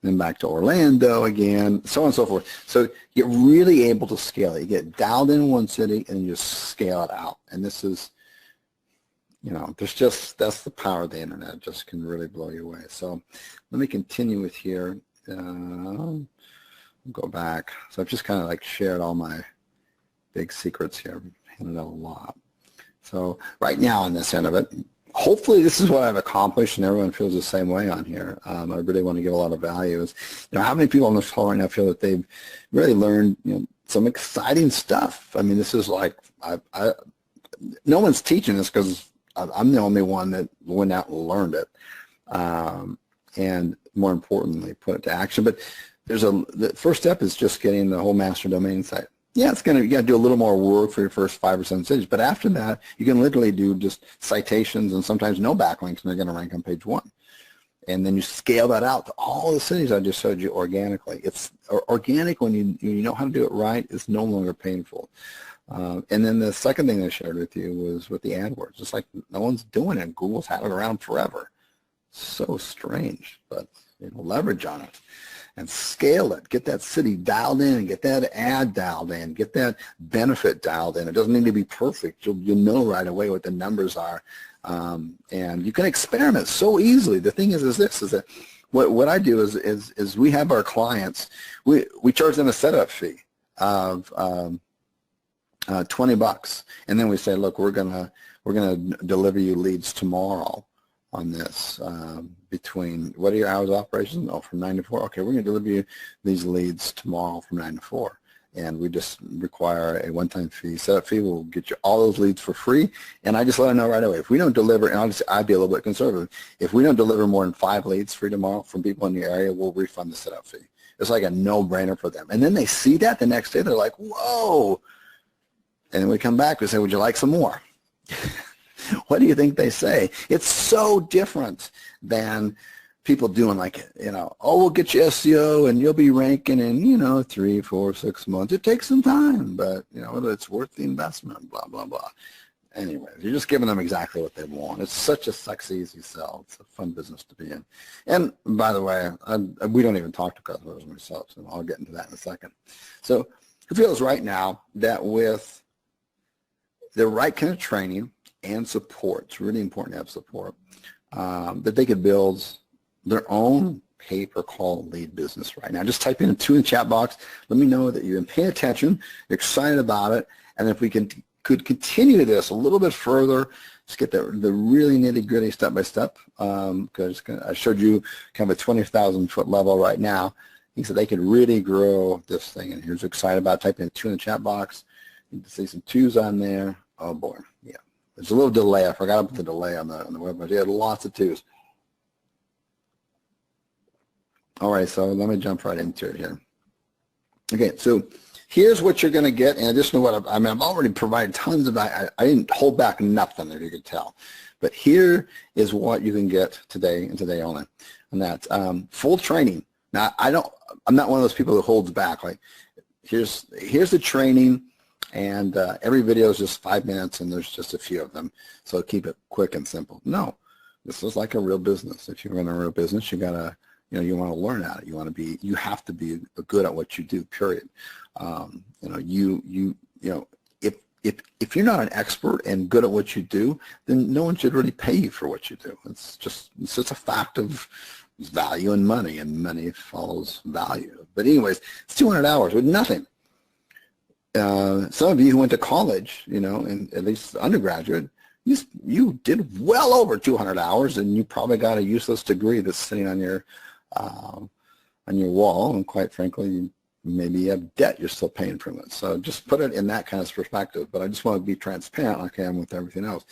Then back to Orlando again, so on and so forth. So you're really able to scale it. You get dialed in one city and you just scale it out. And this is, you know, that's the power of the internet. It just can really blow you away. So let me continue with here. Go back. So I've just kind of like shared all my big secrets here. I've handed out a lot. So right now on this end of it, hopefully this is what I've accomplished and everyone feels the same way on here. I really want to give a lot of value. How many people on this call right now feel that they've really learned, some exciting stuff? I mean, this is like, no one's teaching this because I'm the only one that went out and learned it. And more importantly, put it to action. But the first step is just getting the whole master domain site. Yeah, you got to do a little more work for your first 5 or 7 cities, but after that, you can literally do just citations and sometimes no backlinks, and they're going to rank on page 1. And then you scale that out to all the cities I just showed you organically. It's organic when you know how to do it right. It's no longer painful. And then the second thing I shared with you was with the AdWords. It's like no one's doing it. Google's had it around forever. So strange, but leverage on it. And scale it. Get that city dialed in. Get that ad dialed in. Get that benefit dialed in. It doesn't need to be perfect. You'll know right away what the numbers are. And you can experiment so easily. The thing is that what I do is we have our clients, we charge them a setup fee of $20, and then we say, look, we're gonna deliver you leads tomorrow on this between, what are your hours of operation? Oh, from 9 to 4. Okay, we're going to deliver you these leads tomorrow from 9 to 4. And we just require a one-time fee. Setup fee will get you all those leads for free. And I just let them know right away. If we don't deliver, and I'd be a little bit conservative, if we don't deliver more than 5 leads free tomorrow from people in the area, we'll refund the setup fee. It's like a no-brainer for them. And then they see that the next day, they're like, whoa. And then we come back, we say, would you like some more? What do you think they say? It's so different than people doing like, oh, we'll get you SEO and you'll be ranking in, 3, 4, 6 months. It takes some time, but, it's worth the investment, blah, blah, blah. Anyway, you're just giving them exactly what they want. It's such a sexy, easy sell. It's a fun business to be in. And by the way, we don't even talk to customers myself, so I'll get into that in a second. So who feels right now that with the right kind of training and support, it's really important to have support, that they could build their own pay-per-call lead business right now? Just type in 2 in the chat box. Let me know that you've been paying attention, you're excited about it, and if we could continue this a little bit further, just get the really nitty-gritty step-by-step, because I showed you kind of a 20,000-foot level right now. He said they could really grow this thing, and here's excited about. Type in 2 in the chat box. You can see some 2s on there. Oh boy, yeah. There's a little delay. I forgot about the delay on the webpage. You had lots of 2s. All right, so let me jump right into it here. Okay, so here's what you're going to get, and additional what I've already provided tons of. I didn't hold back nothing, if you could tell. But here is what you can get today and today only, and that's full training. Now I'm not one of those people that holds back. Like here's the training, and every video is just 5 minutes, and there's just a few of them. So keep it quick and simple. No, this is like a real business. If you're in a real business, you gotta, you want to learn at it. You have to be good at what you do. Period. If you're not an expert and good at what you do, then no one should really pay you for what you do. It's just a fact of value and money follows value. But anyways, it's 200 hours with nothing. Some of you who went to college, and at least undergraduate, you did well over 200 hours, and you probably got a useless degree that's sitting on your wall, and quite frankly, maybe you have debt you're still paying from it. So just put it in that kind of perspective. But I just want to be transparent like I am with everything else.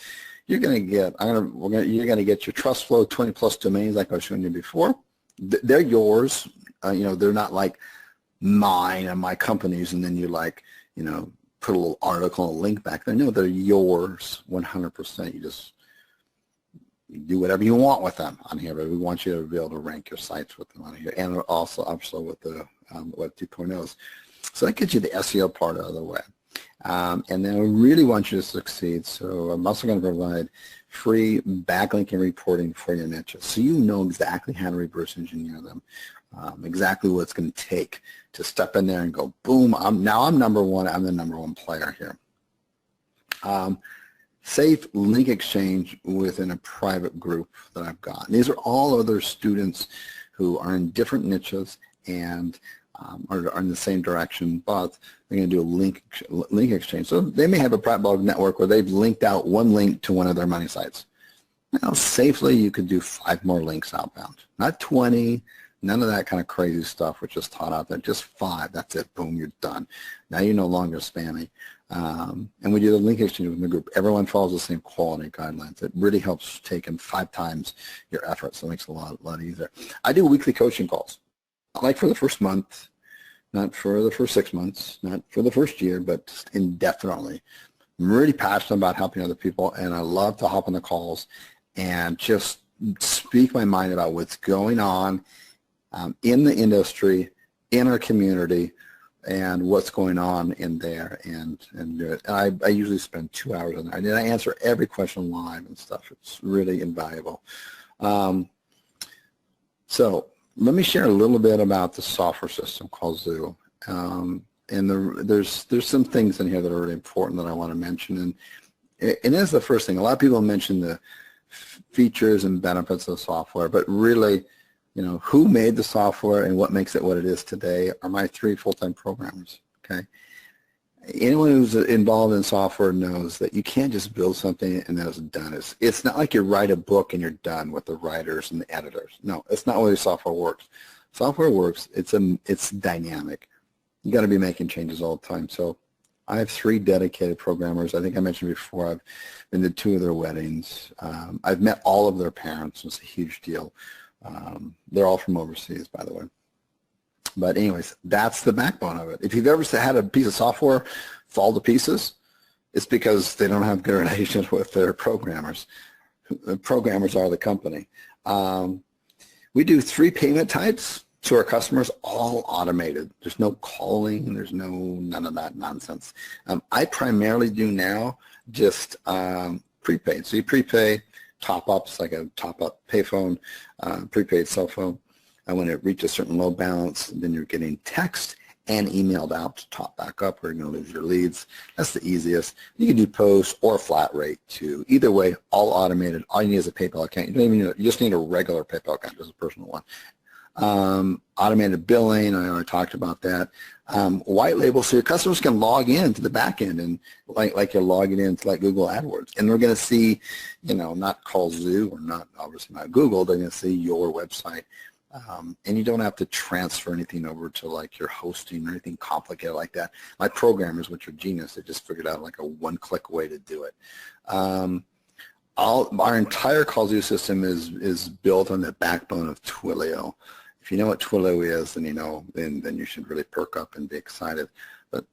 You're going to get you're going to get your trust flow 20 plus domains like I was showing you before. They're yours. They're not like mine and my company's, and then you put a little article and a link back there. No, they're yours 100%. You do whatever you want with them on here, but we want you to be able to rank your sites with them on here, and also obviously with the Web 2.0s. So that gets you the SEO part out of the way. And then we really want you to succeed. So I'm also going to provide free backlinking reporting for your niches, so you know exactly how to reverse engineer them, exactly what it's going to take to step in there and go, boom, I'm number one. I'm the number one player here. Safe link exchange within a private group that I've got. And these are all other students who are in different niches and are in the same direction, but they're going to do a link exchange. So they may have a private blog network where they've linked out one link to one of their money sites. Now, safely, you could do 5 more links outbound, not 20. None of that kind of crazy stuff which is taught out there. Just 5. That's it. Boom, you're done. Now you're no longer spamming. And we do the link exchange within the group. Everyone follows the same quality guidelines. It really helps take in 5 times your effort, so it makes it a lot easier. I do weekly coaching calls, not like for the first month, not for the first 6 months, not for the first year, but just indefinitely. I'm really passionate about helping other people, and I love to hop on the calls and just speak my mind about what's going on in the industry, in our community, and what's going on in there, and do it. And I usually spend 2 hours on that, and I answer every question live and stuff. It's really invaluable. So let me share a little bit about the software system called Zoo. And there's some things in here that are really important that I want to mention. And that's the first thing. A lot of people mention the features and benefits of the software, but really, who made the software and what makes it what it is today are my 3 full-time programmers, okay? Anyone who's involved in software knows that you can't just build something and then it's done. It's not like you write a book and you're done with the writers and the editors. No, it's not the way software works. Software works, it's dynamic. You got to be making changes all the time. So I have 3 dedicated programmers. I think I mentioned before I've been to 2 of their weddings. I've met all of their parents. It's a huge deal. They're all from overseas, by the way. But anyways, that's the backbone of it. If you've ever had a piece of software fall to pieces, it's because they don't have good relations with their programmers. The programmers are the company. We do 3 payment types to our customers, all automated. There's no calling. There's none of that nonsense. I primarily do now just prepaid. So you prepay top-ups, like a top-up payphone, prepaid cell phone. And when it reaches a certain low balance, then you're getting text and emailed out to top back up, or you're going to lose your leads. That's the easiest. You can do post or flat rate too. Either way, all automated. All you need is a PayPal account. You just need a regular PayPal account, just a personal one. Automated billing, I already talked about that. White label, so your customers can log in to the back end and like you're logging into like Google AdWords, and they're going to see, not kallzu or not obviously not Google. They're going to see your website, and you don't have to transfer anything over to like your hosting or anything complicated like that. My programmers, which are genius, they just figured out like a one-click way to do it. Our entire kallzu system is built on the backbone of Twilio. If you know what Twilio is, then you should really perk up and be excited. But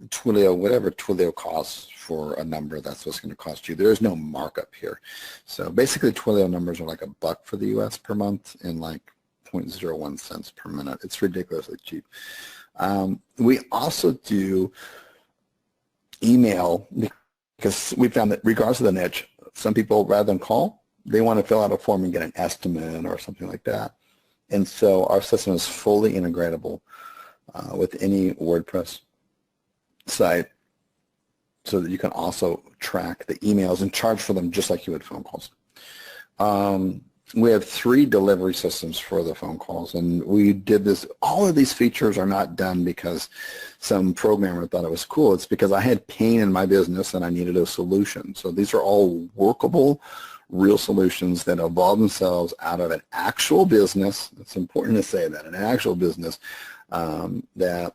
Twilio, whatever Twilio costs for a number, that's what's going to cost you. There is no markup here. So basically, Twilio numbers are like $1 for the U.S. per month and like 0.01 cents per minute. It's ridiculously cheap. We also do email, because we found that regardless of the niche, some people, rather than call, they want to fill out a form and get an estimate or something like that. And so our system is fully integratable with any WordPress site, so that you can also track the emails and charge for them just like you would phone calls. We have 3 delivery systems for the phone calls, and we did this. All of these features are not done because some programmer thought it was cool. It's because I had pain in my business and I needed a solution. So these are all workable, real solutions that evolve themselves out of an actual business. It's important to say that, an actual business that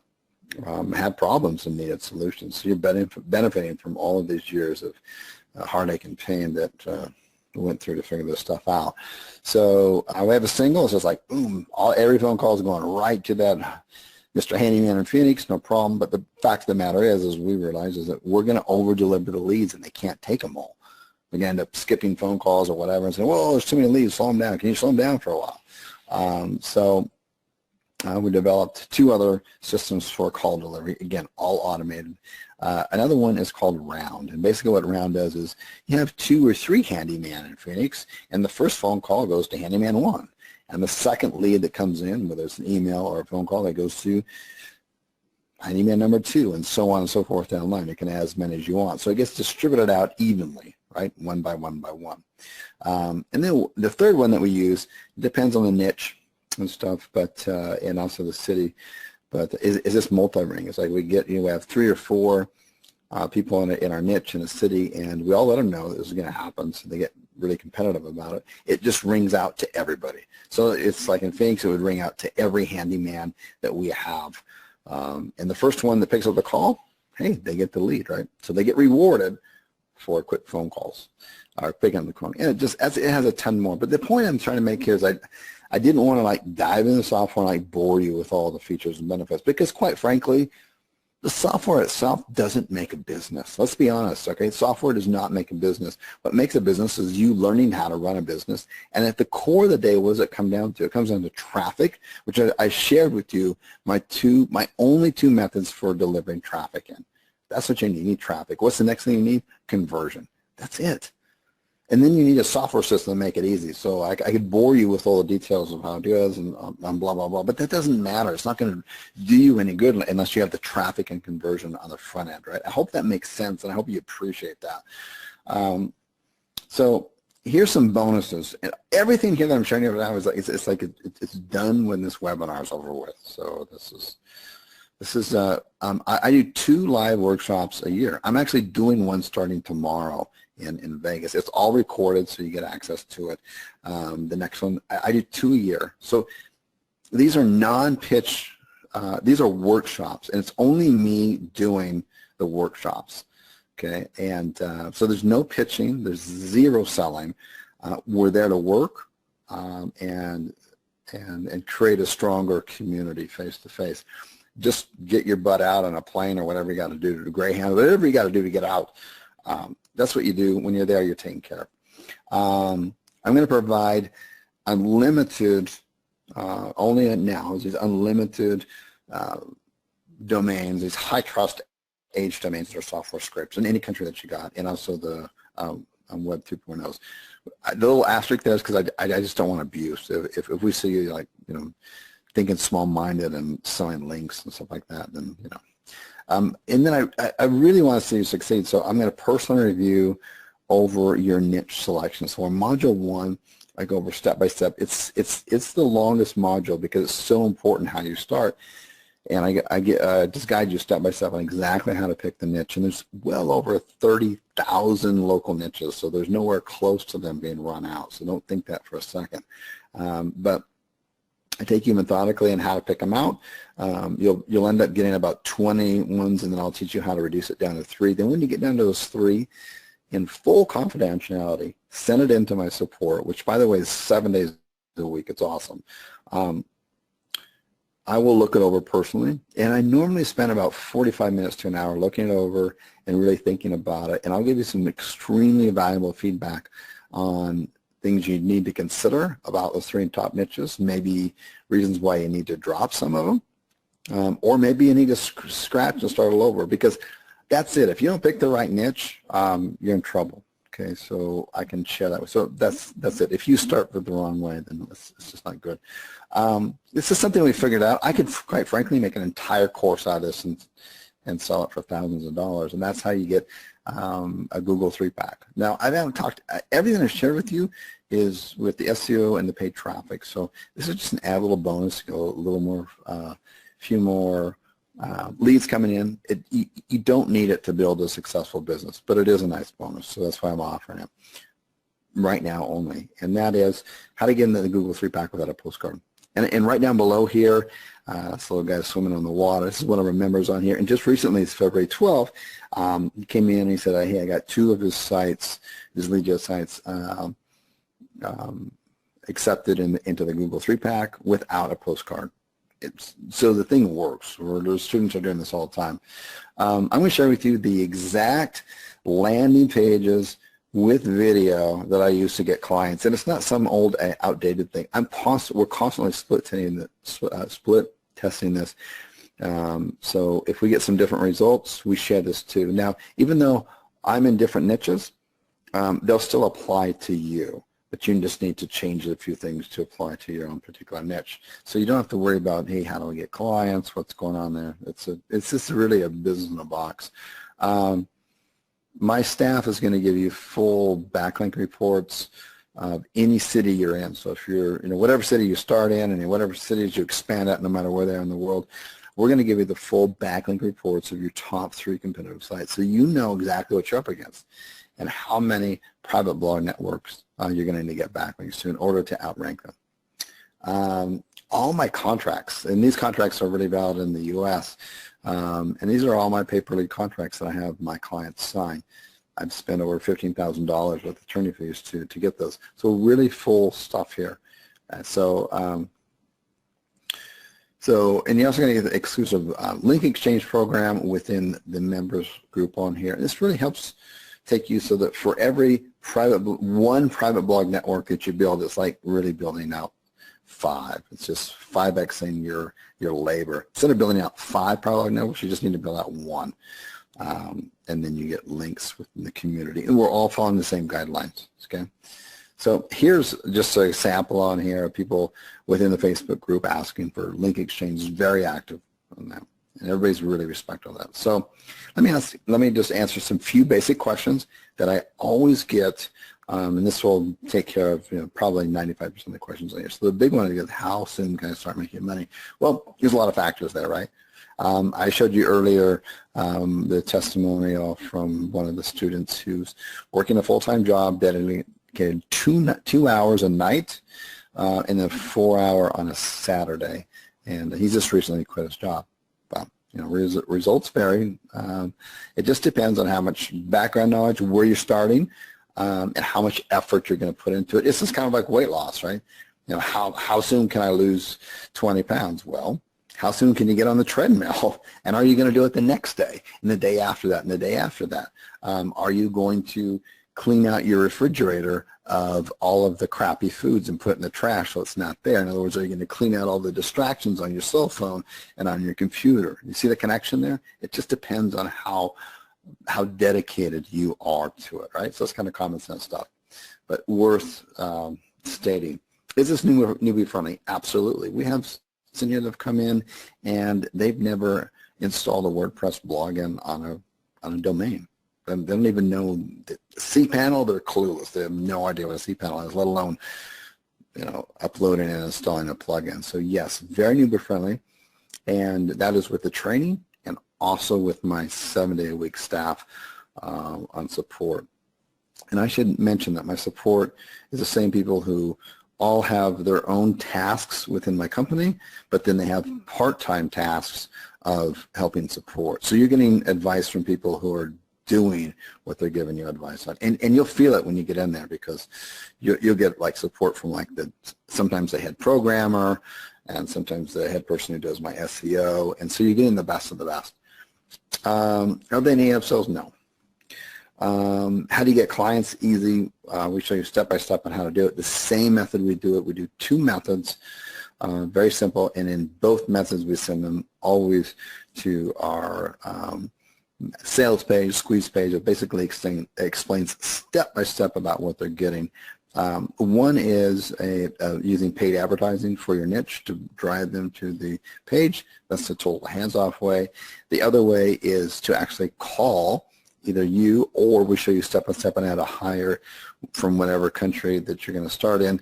had problems and needed solutions. So you're benefiting from all of these years of heartache and pain that went through to figure this stuff out. So we have a single. It's just like, boom, every phone call is going right to that Mr. Handyman in Phoenix, no problem. But the fact of the matter is we realize is that we're going to over-deliver the leads, and they can't take them all. We're going to end up skipping phone calls or whatever and saying, whoa, there's too many leads, slow them down. Can you slow them down for a while? We developed 2 other systems for call delivery, again, all automated. Another one is called Round, and basically what Round does is you have 2 or 3 handyman in Phoenix, and the first phone call goes to handyman 1, and the second lead that comes in, whether it's an email or a phone call, that goes to handyman number 2, and so on and so forth down the line. You can add as many as you want, so it gets distributed out evenly, right, one by one by one. And then the third one that we use depends on the niche and stuff, but and also the city. But is this multi-ring? It's like we have 3 or 4 people in our niche in a city, and we all let them know that this is going to happen, so they get really competitive about it. It just rings out to everybody. So it's like in Phoenix, it would ring out to every handyman that we have. And the first one that picks up the call, hey, they get the lead, right? So they get rewarded for quick phone calls or picking up the phone. And it has a ton more. But the point I'm trying to make here is I didn't want to like dive into the software and like bore you with all the features and benefits, because quite frankly, the software itself doesn't make a business. Let's be honest, okay? Software does not make a business. What makes a business is you learning how to run a business. And at the core of the day, what does it come down to? It comes down to traffic, which I shared with you my only 2 methods for delivering traffic in. That's what you need. You need traffic. What's the next thing you need? Conversion. That's it. And then you need a software system to make it easy. So I could bore you with all the details of how it does and blah, blah, blah. But that doesn't matter. It's not going to do you any good unless you have the traffic and conversion on the front end, right? I hope that makes sense, and I hope you appreciate that. So here's some bonuses. And everything here that I'm showing you right now is like it's done when this webinar is over with. So I do 2 live workshops a year. I'm actually doing one starting tomorrow in Vegas. It's all recorded, so you get access to it. The next one, I do 2 a year. So these are non-pitch, these are workshops, and it's only me doing the workshops, okay? And so there's no pitching, there's 0 selling. We're there to work and create a stronger community face-to-face. Just get your butt out on a plane or whatever you got to do to Greyhound, whatever you got to do to get out. That's what you do. When you're there, you're taken care of. I'm going to provide unlimited, only now, these unlimited domains, these high-trust age domains that are software scripts in any country that you got, and also the Web 2.0s. The little asterisk there is because I just don't want abuse. If we see you, like, thinking small-minded and selling links and stuff like that, then, and then I really want to see you succeed, so I'm going to personally review over your niche selection. So in Module 1, I go over step by step. It's the longest module because it's so important how you start, and I just guide you step by step on exactly how to pick the niche. And there's well over 30,000 local niches, so there's nowhere close to them being run out. So don't think that for a second. But I take you methodically on how to pick them out. You'll end up getting about 20 ones, and then I'll teach you how to reduce it down to 3. Then when you get down to those 3, in full confidentiality, send it into my support, which, by the way, is 7 days a week. It's awesome. I will look it over personally, and I normally spend about 45 minutes to an hour looking it over and really thinking about it, and I'll give you some extremely valuable feedback on things you need to consider about those 3 top niches, maybe reasons why you need to drop some of them, or maybe you need to scratch and start all over, because that's it. If you don't pick the right niche, you're in trouble. Okay, so I can share that. So that's it. If you start with the wrong way, then it's just not good. This is something we figured out. I could, quite frankly, make an entire course out of this and sell it for thousands of dollars, and that's how you get a Google 3-pack. Now, I haven't talked. Everything I've shared with you is with the SEO and the paid traffic. So this is just an add little bonus to go a little more, few more leads coming in. You don't need it to build a successful business, but it is a nice bonus, so that's why I'm offering it right now only, and that is how to get into the Google 3-pack without a postcard. And right down below here, this little guy swimming on the water. This is one of our members on here, and just recently, it's February 12th, he came in and he said, hey, I got 2 of his sites, his lead gen sites, accepted into the Google 3-pack without a postcard. So the thing works. Those students are doing this all the time. I'm going to share with you the exact landing pages with video that I use to get clients, and it's not some old outdated thing. We're constantly split testing this. So if we get some different results, we share this too. Now, even though I'm in different niches, they'll still apply to you, but you just need to change a few things to apply to your own particular niche. So you don't have to worry about, hey, how do I get clients? What's going on there? It's just really a business in a box. My staff is going to give you full backlink reports of any city you're in. So if you're, whatever city you start in and whatever cities you expand at, no matter where they are in the world, we're going to give you the full backlink reports of your top 3 competitive sites, so you know exactly what you're up against and how many private blog networks you're going to need to get backlinks to in order to outrank them. All my contracts, and these contracts are really valid in the U.S., and these are all my pay-per-lead contracts that I have my clients sign. I've spent over $15,000 with attorney fees to get those. So really full stuff here. And and you're also going to get the exclusive link exchange program within the members group on here. And this really helps take you so that for every one private blog network that you build, it's like really building out 5. It's just 5xing your labor. Instead of building out 5 private blog networks, you just need to build out 1. And then you get links within the community. And we're all following the same guidelines, okay? So here's just an example on here of people within the Facebook group asking for link exchange. Very active on that. And everybody's really respectful of that. So let me just answer some few basic questions that I always get, and this will take care of probably 95% of the questions on here. So the big one is, how soon can I start making money? Well, there's a lot of factors there, right? I showed you earlier the testimonial from one of the students who's working a full-time job, dedicated 2 hours a night and then 4 hour on a Saturday, and he's just recently quit his job. Results vary. It just depends on how much background knowledge, where you're starting, and how much effort you're going to put into it. This is kind of like weight loss, right? How soon can I lose 20 pounds? Well, how soon can you get on the treadmill? And are you going to do it the next day, and the day after that, and the day after that? Are you going to clean out your refrigerator of all of the crappy foods and put it in the trash so it's not there? In other words, are you going to clean out all the distractions on your cell phone and on your computer? You see the connection there? It just depends on how dedicated you are to it, right? So it's kind of common sense stuff, but worth stating. Is this newbie friendly? Absolutely. We have seniors that have come in and they've never installed a WordPress plugin on a domain. They don't even know the cPanel. They're clueless. They have no idea what a cPanel is, let alone uploading and installing a plugin. So yes, very newbie friendly, and that is with the training and also with my 7-day-a-week staff on support. And I should mention that my support is the same people who all have their own tasks within my company, but then they have part-time tasks of helping support. So you're getting advice from people who are doing what they're giving you advice on, and you'll feel it when you get in there, because you'll get like support from sometimes the head programmer and sometimes the head person who does my SEO, and so you're getting the best of the best. Are they native sales? No. How do you get clients? Easy. We show you step by step on how to do it. The same method we do it. We do 2 methods, very simple, and in both methods we send them always to our sales page, squeeze page. It basically explains step by step about what they're getting. One is using paid advertising for your niche to drive them to the page. That's the total hands-off way. The other way is to actually call either you, or we show you step by step on how to hire from whatever country that you're going to start in,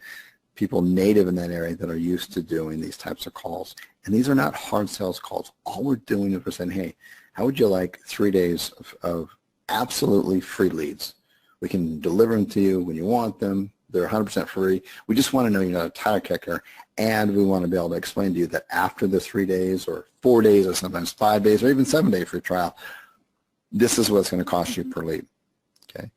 people native in that area that are used to doing these types of calls. And these are not hard sales calls. All we're doing is we're saying, hey, how would you like 3 days of absolutely free leads? We can deliver them to you when you want them. They're 100% free. We just want to know you're not a tire kicker, and we want to be able to explain to you that after the 3 days or 4 days or sometimes 5 days or even 7 day free trial, this is what it's going to cost you per lead. Okay,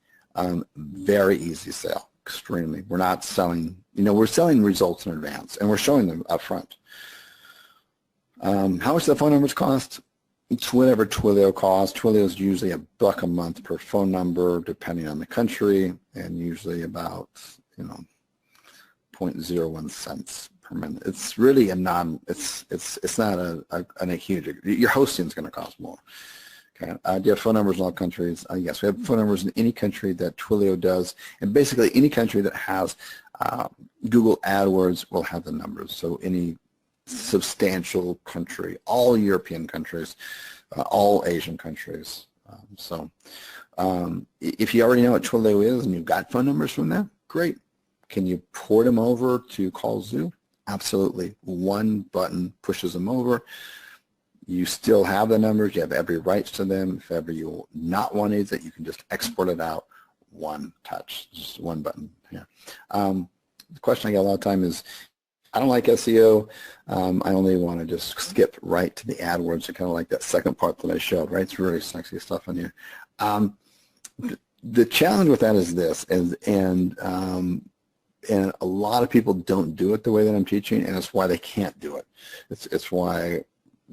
very easy sale, extremely. We're not selling, we're selling results in advance, and we're showing them up front. How much do the phone numbers cost? It's whatever Twilio costs. Twilio is usually $1 a month per phone number, depending on the country, and usually about 0.01 cents per minute. It's really a it's not a huge. Your hosting is going to cost more. Okay. Do you have phone numbers in all countries? Yes, we have phone numbers in any country that Twilio does, and basically any country that has Google AdWords will have the numbers. So any substantial country, all European countries, all Asian countries. If you already know what Twilio is and you've got phone numbers from them, great. Can you port them over to Kallzu? Absolutely. One button pushes them over. You still have the numbers. You have every rights to them. If ever you not want to use it, you can just export it out. One touch, just one button. Yeah. The question I get a lot of time is, I don't like SEO. I only want to just skip right to the AdWords. I kind of like that second part that I showed, right? It's really sexy stuff in here. The challenge with that is this, and a lot of people don't do it the way that I'm teaching, and it's why they can't do it. It's why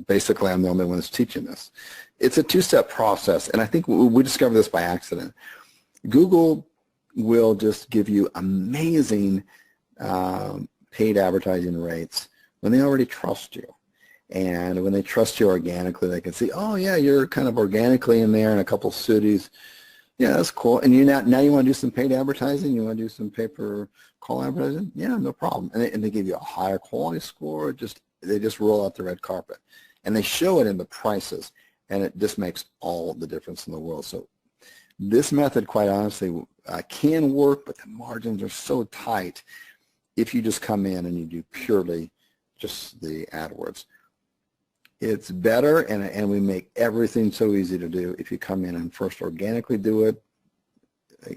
basically I'm the only one that's teaching this. It's a two-step process, and I think we discovered this by accident. Google will just give you amazing paid advertising rates when they already trust you. And when they trust you organically, they can see, oh yeah, you're kind of organically in there in a couple cities. Yeah, that's cool. And now you want to do some paid advertising? You want to do some pay-per-call advertising? Yeah, no problem. And they give you a higher quality score. They just roll out the red carpet. And they show it in the prices. And it just makes all the difference in the world. So this method, quite honestly, can work, but the margins are so tight if you just come in and you do purely just the AdWords. It's better, and we make everything so easy to do if you come in and first organically do it,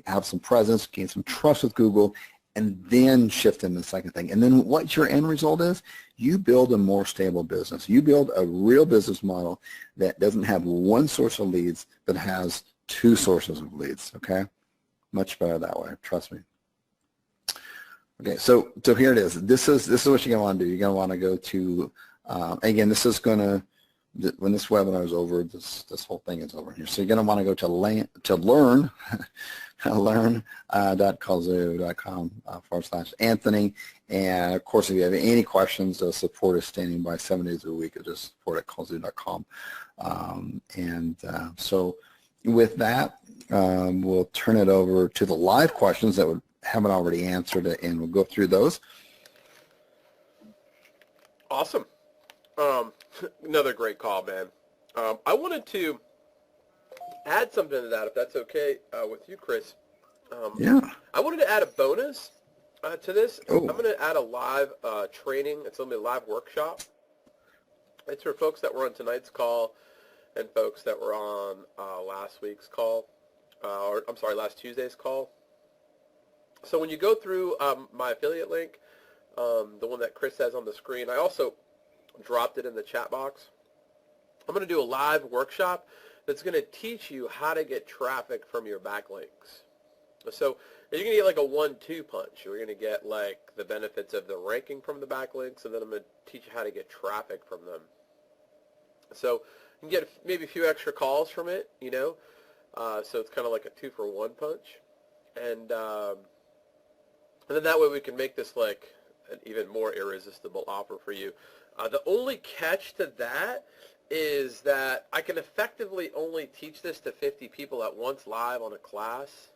have some presence, gain some trust with Google, and then shift in the second thing. And then what your end result is, you build a more stable business. You build a real business model that doesn't have one source of leads, but has two sources of leads, okay? Much better that way, trust me. Okay, so here it is. This is what you're going to want to do. You're going to want to go to, again, this is going to, when this webinar is over, this whole thing is over here. So you're going to want to go to learn, learn.kallzu.com/Anthony. And of course, if you have any questions, support is standing by 7 days a week. Just support@kallzu.com. So with that, we'll turn it over to the live questions that haven't already answered it, and we'll go through those.
Awesome. Another great call, man. I wanted to add something to that, if that's okay with you, Chris.
Yeah.
I wanted to add a bonus to this.
Oh.
I'm going to add a live training. It's going to be a live workshop. It's for folks that were on tonight's call and folks that were on last week's call, last Tuesday's call. So when you go through my affiliate link, the one that Chris has on the screen, I also dropped it in the chat box. I'm going to do a live workshop that's going to teach you how to get traffic from your backlinks. So you're going to get like a 1-2 punch. You're going to get like the benefits of the ranking from the backlinks, and then I'm going to teach you how to get traffic from them. So you can get maybe a few extra calls from it, so it's kind of like a 2-for-1 punch. And then that way we can make this like an even more irresistible offer for you. The only catch to that is that I can effectively only teach this to 50 people at once live on a class.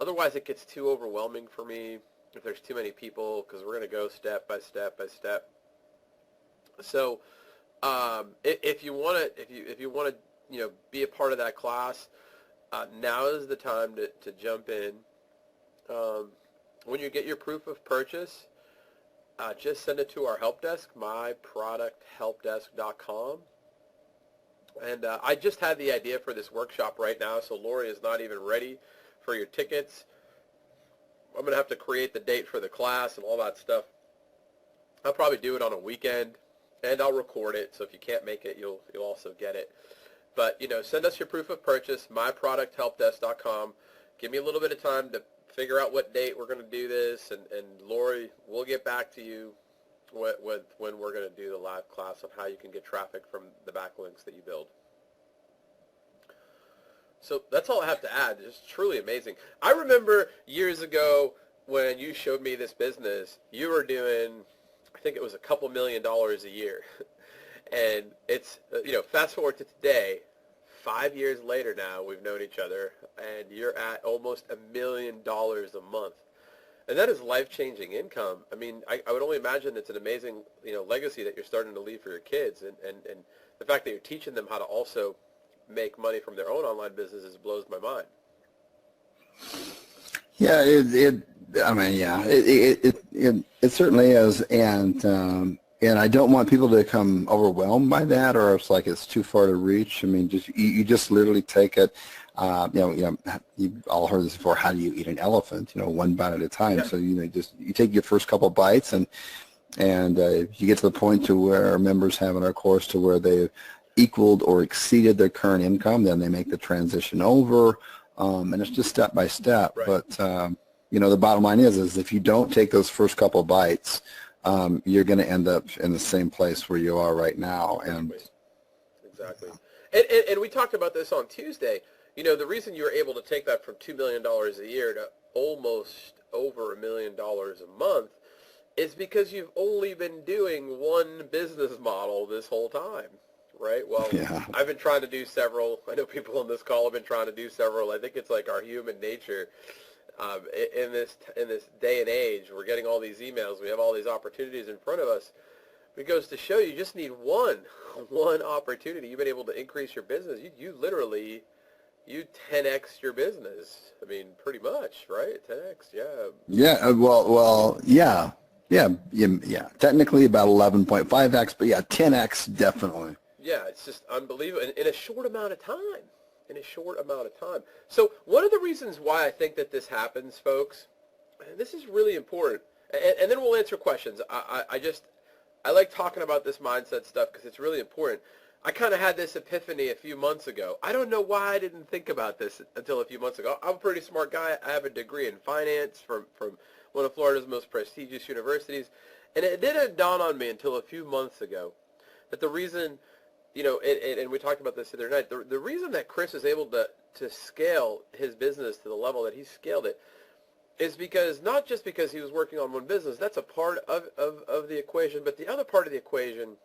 Otherwise, it gets too overwhelming for me if there's too many people, because we're going to go step by step by step. So, if you want to, be a part of that class, now is the time to jump in. When you get your proof of purchase, just send it to our help desk, myproducthelpdesk.com. And I just had the idea for this workshop right now, so Lori is not even ready for your tickets. I'm going to have to create the date for the class and all that stuff. I'll probably do it on a weekend, and I'll record it, so if you can't make it, you'll also get it. But, send us your proof of purchase, myproducthelpdesk.com. Give me a little bit of time to figure out what date we're going to do this, and Lori, we'll get back to you when we're going to do the live class on how you can get traffic from the backlinks that you build. So that's all I have to add. It's truly amazing. I remember years ago when you showed me this business, you were doing, I think it was a couple $1 million a year. And it's, fast forward to today, 5 years later now, we've known each other, and you're at almost $1 million a month. And that is life-changing income. I mean, I would only imagine it's an amazing, legacy that you're starting to leave for your kids. And the fact that you're teaching them how to also make money from their own online businesses blows my mind.
Yeah, it certainly is, and I don't want people to become overwhelmed by that, or it's like it's too far to reach. I mean, you just literally take it. You've all heard this before. How do you eat an elephant? One bite at a time. Yeah. So you take your first couple bites, and you get to the point to where members have in our course to where they've equaled or exceeded their current income, then they make the transition over, and it's just step by step. Right. But the bottom line is if you don't take those first couple bites, you're going to end up in the same place where you are right now.
Exactly. And we talked about this on Tuesday. The reason you were able to take that from $2 million a year to almost over $1 million a month is because you've only been doing one business model this whole time. Right? Well, yeah. I've been trying to do several. I know people on this call have been trying to do several. I think it's like our human nature. In this day and age, we're getting all these emails. We have all these opportunities in front of us. It goes to show you just need one opportunity. You've been able to increase your business. You literally 10x your business. I mean, pretty much, right? 10x, yeah.
Yeah. Well, yeah. Technically about 11.5x, but yeah, 10x definitely.
Yeah, it's just unbelievable in a short amount of time. So one of the reasons why I think that this happens, folks, and this is really important, and then we'll answer questions. I like talking about this mindset stuff because it's really important. I kind of had this epiphany a few months ago. I don't know why I didn't think about this until a few months ago. I'm a pretty smart guy. I have a degree in finance from one of Florida's most prestigious universities, and it didn't dawn on me until a few months ago that the reason, and we talked about this the other night, the reason that Chris is able to scale his business to the level that he scaled it is because, not just because he was working on one business, that's a part of the equation, but the other part of the equation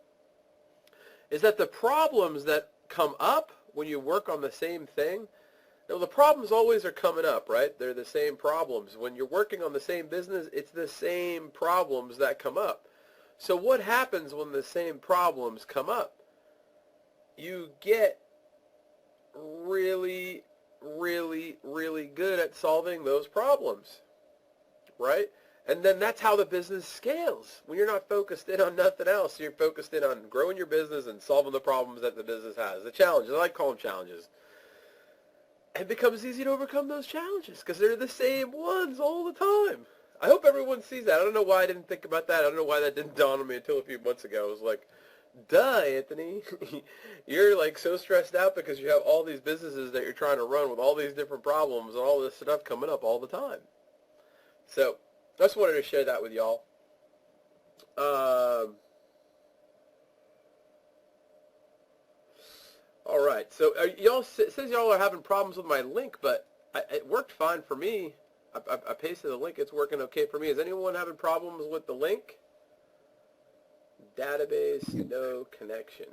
is that the problems that come up when you work on the same thing, the problems always are coming up, right? They're the same problems. When you're working on the same business, it's the same problems that come up. So what happens when the same problems come up? You get really, really, really good at solving those problems, right? And then that's how the business scales. When you're not focused in on nothing else, you're focused in on growing your business and solving the problems that the business has. The challenges, I like calling them challenges. It becomes easy to overcome those challenges because they're the same ones all the time. I hope everyone sees that. I don't know why I didn't think about that. I don't know why that didn't dawn on me until a few months ago. I was like, duh, Anthony. You're like so stressed out because you have all these businesses that you're trying to run with all these different problems and all this stuff coming up all the time. So I just wanted to share that with y'all. All right. So y'all, it says y'all are having problems with my link, but it worked fine for me. I pasted the link. It's working okay for me. Is anyone having problems with the link? Database, no connection.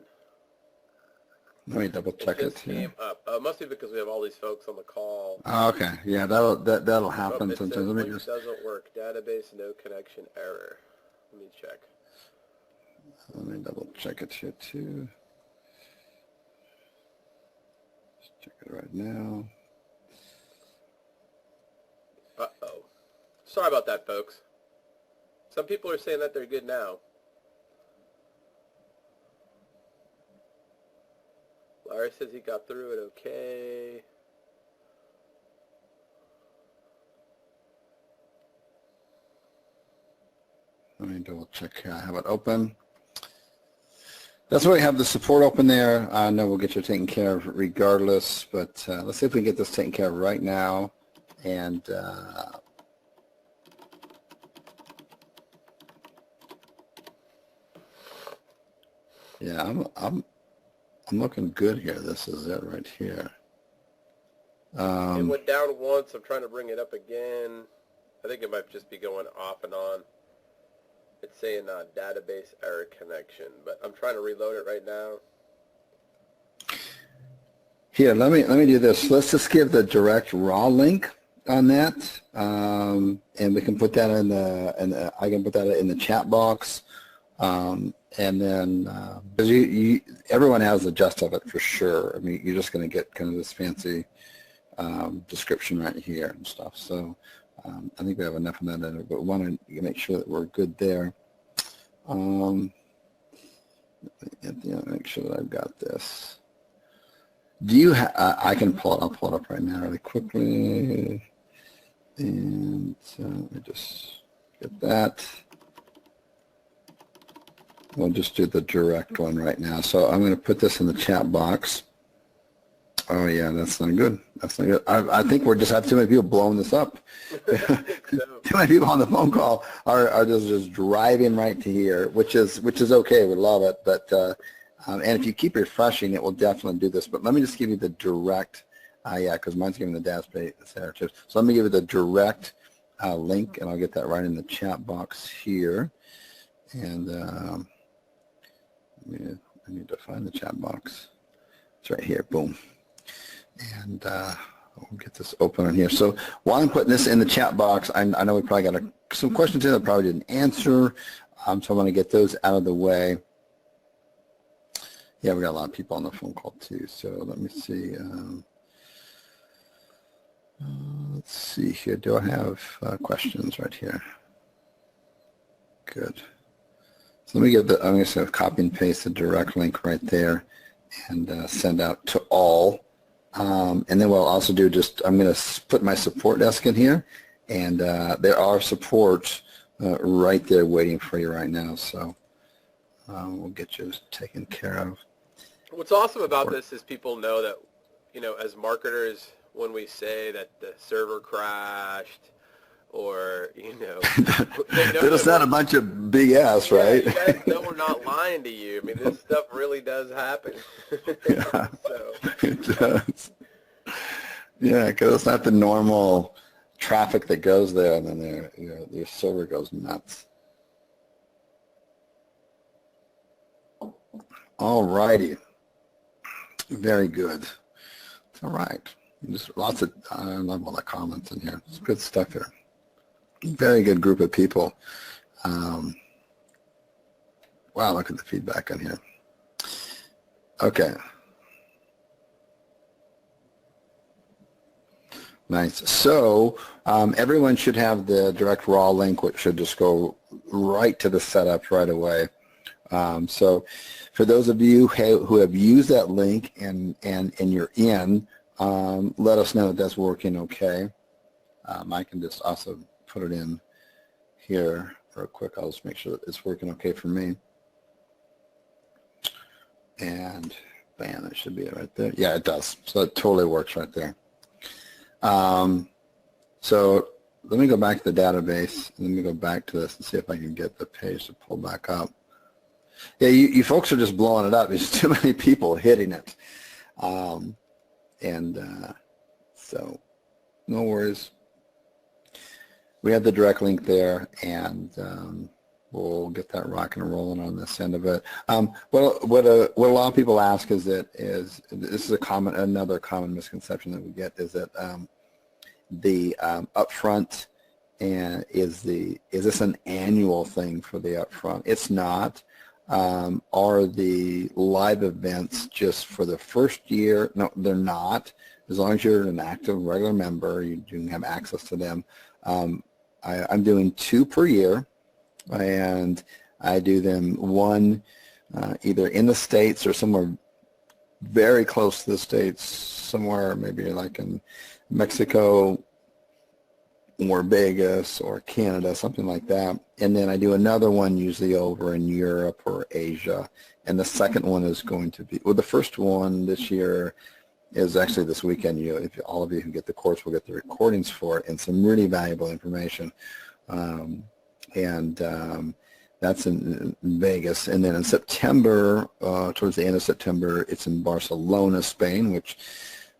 Let me double check it
just
here.
came up. It must be because we have all these folks on the call.
Oh, okay, yeah, that'll
Oh,
happen
it
sometimes.
says
Let me
link
just
doesn't work. Database no connection error. Let me check.
double check it here too. Just check it right now.
Uh-oh. Sorry about that, folks. Some people are saying that they're good now. Larry says he got through it okay.
Let me double check here. I have it open. That's why we have the support open there. I know we'll get you taken care of regardless, but let's see if we can get this taken care of right now. And yeah, I'm looking good here. This is it right here.
It went down once. I'm trying to bring it up again. I think it might just be going off and on. It's saying database error connection, but I'm trying to reload it right now.
Here, let me do this. Let's just give the direct raw link on that, and we can put that I can put that in the chat box, and then because everyone has the gist of it for sure. I mean, you're just going to get kind of this fancy description right here and stuff. So I think we have enough of that in it, but we want to make sure that we're good there. Make sure that I've got this. Do you I can pull it. I'll pull it up right now really quickly. And let me just get that. We'll just do the direct one right now. So I'm going to put this in the chat box. Oh yeah, that's not good. That's not good. I think we're just have too many people blowing this up. Too many people on the phone call are just driving right to here, which is okay. We love it, but and if you keep refreshing, it will definitely do this. But let me just give you the direct. Yeah, because mine's giving the database error too. So let me give you the direct link, and I'll get that right in the chat box here. And I need to find the chat box. It's right here. Boom. And we'll get this open on here. So while I'm putting this in the chat box, I know we probably got some questions here that I probably didn't answer. So I want to get those out of the way. Yeah, we got a lot of people on the phone call too. So let me see. Let's see here. Do I have questions right here? Good. So let me get I'm just going to copy and paste the direct link right there and send out to all. And then what I'll also do, I'm going to put my support desk in here, and there are supports right there waiting for you right now. So we'll get you taken care of.
What's awesome about this is people know that, as marketers, when we say that the server crashed or, they know
That's not a bunch of BS, right?
You guys know we're not lying to you. I mean, this stuff really does happen.
Yeah,
so.
it does. Yeah, because it's not the normal traffic that goes there, and then their server goes nuts. All righty. Very good. All right. Just lots of, I love all the comments in here. It's good stuff here. Very good group of people. Wow, look at the feedback on here. Okay. Nice. So everyone should have the direct raw link, which should just go right to the setup right away. So for those of you who have used that link and you're in, let us know that that's working okay. I can just also put it in here real quick. I'll just make sure that it's working okay for me. And bam, that should be it right there. Yeah, it does. So it totally works right there. So let me go back to the database. Let me go back to this and see if I can get the page to pull back up. Yeah, you folks are just blowing it up. There's too many people hitting it. So no worries. We have the direct link there, and we'll get that rocking and rolling on this end of it. What a lot of people ask is this is another common misconception that we get is that the upfront and is this an annual thing for the upfront? It's not. Are the live events just for the first year? No, they're not. As long as you're an active regular member, you can have access to them. I'm doing 2 per year, and I do them one either in the States or somewhere very close to the States, somewhere maybe like in Mexico or Vegas or Canada, something like that. And then I do another one usually over in Europe or Asia. And the second one is going to be, well, the first one this year is actually this weekend. If all of you who get the course will get the recordings for it and some really valuable information. That's in Vegas. And then in September, towards the end of September, it's in Barcelona, Spain, which,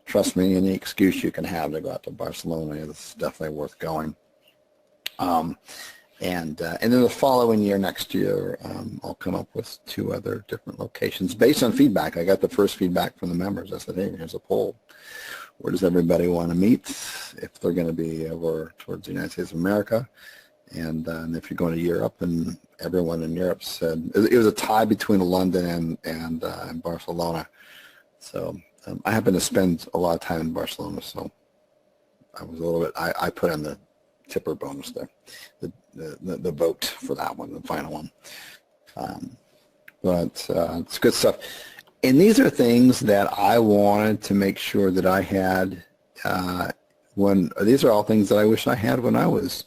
trust me, any excuse you can have to go out to Barcelona is definitely worth going. And then the following year, next year, I'll come up with 2 other different locations based on feedback. I got the first feedback from the members. I said, hey, here's a poll. Where does everybody want to meet if they're going to be over towards the United States of America? And if you're going to Europe, and everyone in Europe said, it was a tie between London and Barcelona. So I happen to spend a lot of time in Barcelona, so I was a little bit, I put in the tipper bonus there, the vote for that one, the final one. But it's good stuff. And these are things that I wanted to make sure that I had these are all things that I wish I had when I was,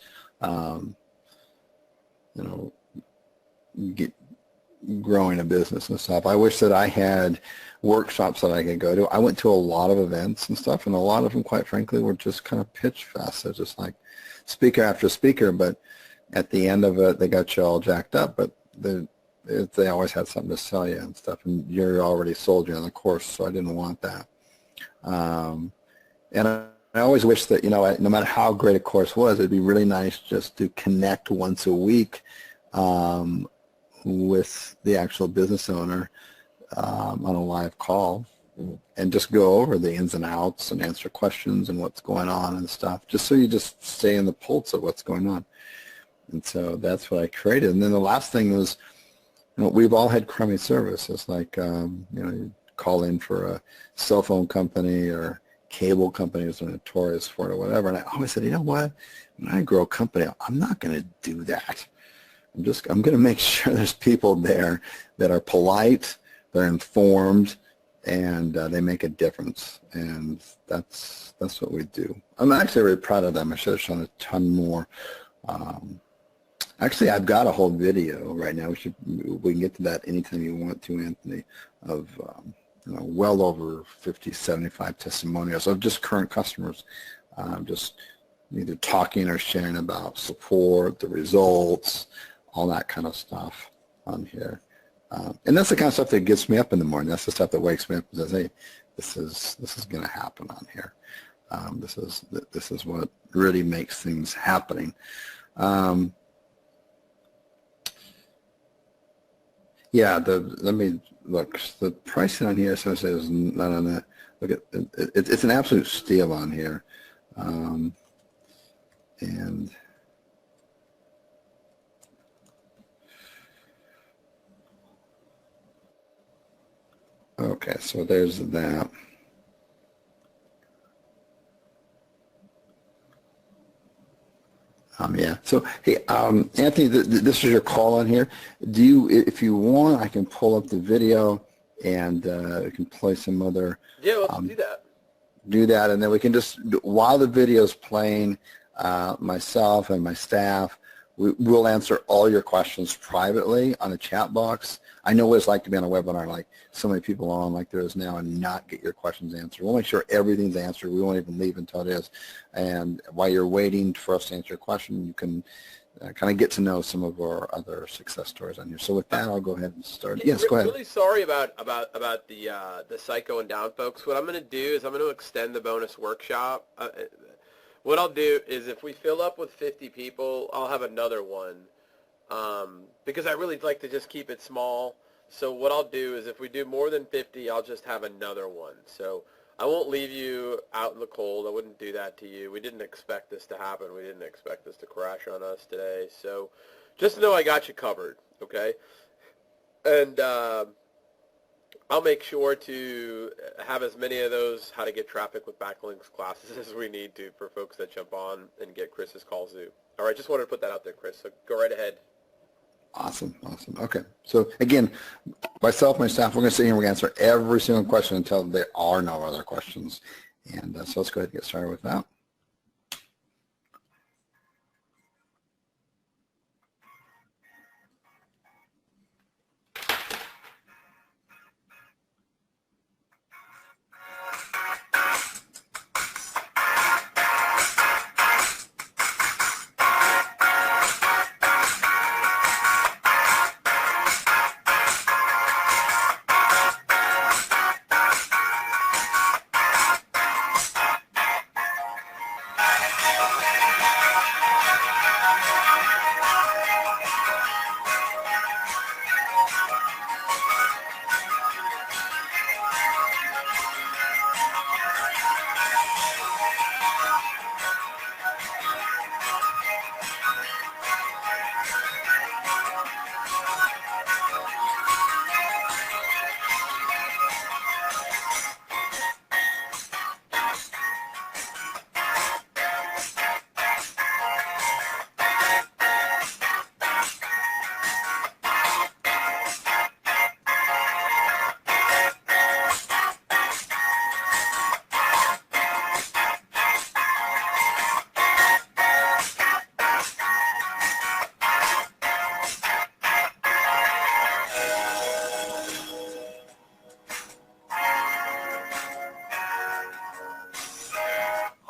growing a business and stuff. I wish that I had workshops that I could go to. I went to a lot of events and stuff, and a lot of them, quite frankly, were just kind of pitch fest. They're just like speaker after speaker, but at the end of it, they got you all jacked up, but they always had something to sell you and stuff, and you're already sold you on the course, so I didn't want that. And I always wish that, no matter how great a course was, it'd be really nice just to connect once a week with the actual business owner on a live call and just go over the ins and outs and answer questions and what's going on and stuff, just so you just stay in the pulse of what's going on. And so that's what I created. And then the last thing was, we've all had crummy service. It's like, you call in for a cell phone company or cable companies are notorious for it or whatever. And I always said, you know what, when I grow a company, I'm not going to do that. I'm going to make sure there's people there that are polite, they're informed, and they make a difference. And that's what we do. I'm actually very proud of them. I should have shown a ton more. Actually, I've got a whole video right now. We can get to that anytime you want to, Anthony, of well over 50, 75 testimonials of just current customers, just either talking or sharing about support, the results, all that kind of stuff on here. And that's the kind of stuff that gets me up in the morning. That's the stuff that wakes me up and says, hey, this is going to happen on here. This is what really makes things happening. Yeah, let me look. The pricing on here, so it says not on that. Look at it's an absolute steal on here, and okay, so there's that. Yeah. So, hey, Anthony, this is your call on here. If you want, I can pull up the video and we can play some other.
Yeah, let's do that.
Do that, and then we can just, while the video is playing, myself and my staff, we'll answer all your questions privately on the chat box. I know what it's like to be on a webinar, like so many people on like there is now, and not get your questions answered. We'll make sure everything's answered. We won't even leave until it is. And while you're waiting for us to answer your question, you can kind of get to know some of our other success stories on here. So with that, I'll go ahead and start. Yes, go ahead.
Really sorry about the psycho and down folks. What I'm going to do is I'm going to extend the bonus workshop. What I'll do is if we fill up with 50 people, I'll have another one because I really like to just keep it small. So what I'll do is if we do more than 50, I'll just have another one. So I won't leave you out in the cold. I wouldn't do that to you. We didn't expect this to happen. We didn't expect this to crash on us today. So just know I got you covered, okay? And I'll make sure to have as many of those how to get traffic with backlinks classes as we need to for folks that jump on and get Chris's call zoo. All right, just wanted to put that out there, Chris. So go right ahead.
Awesome. Okay. So again, myself, my staff, we're going to sit here and we're going to answer every single question until there are no other questions. And so let's go ahead and get started with that.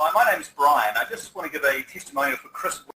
Hi, my name's Brian. I just want to give a testimonial for Chris.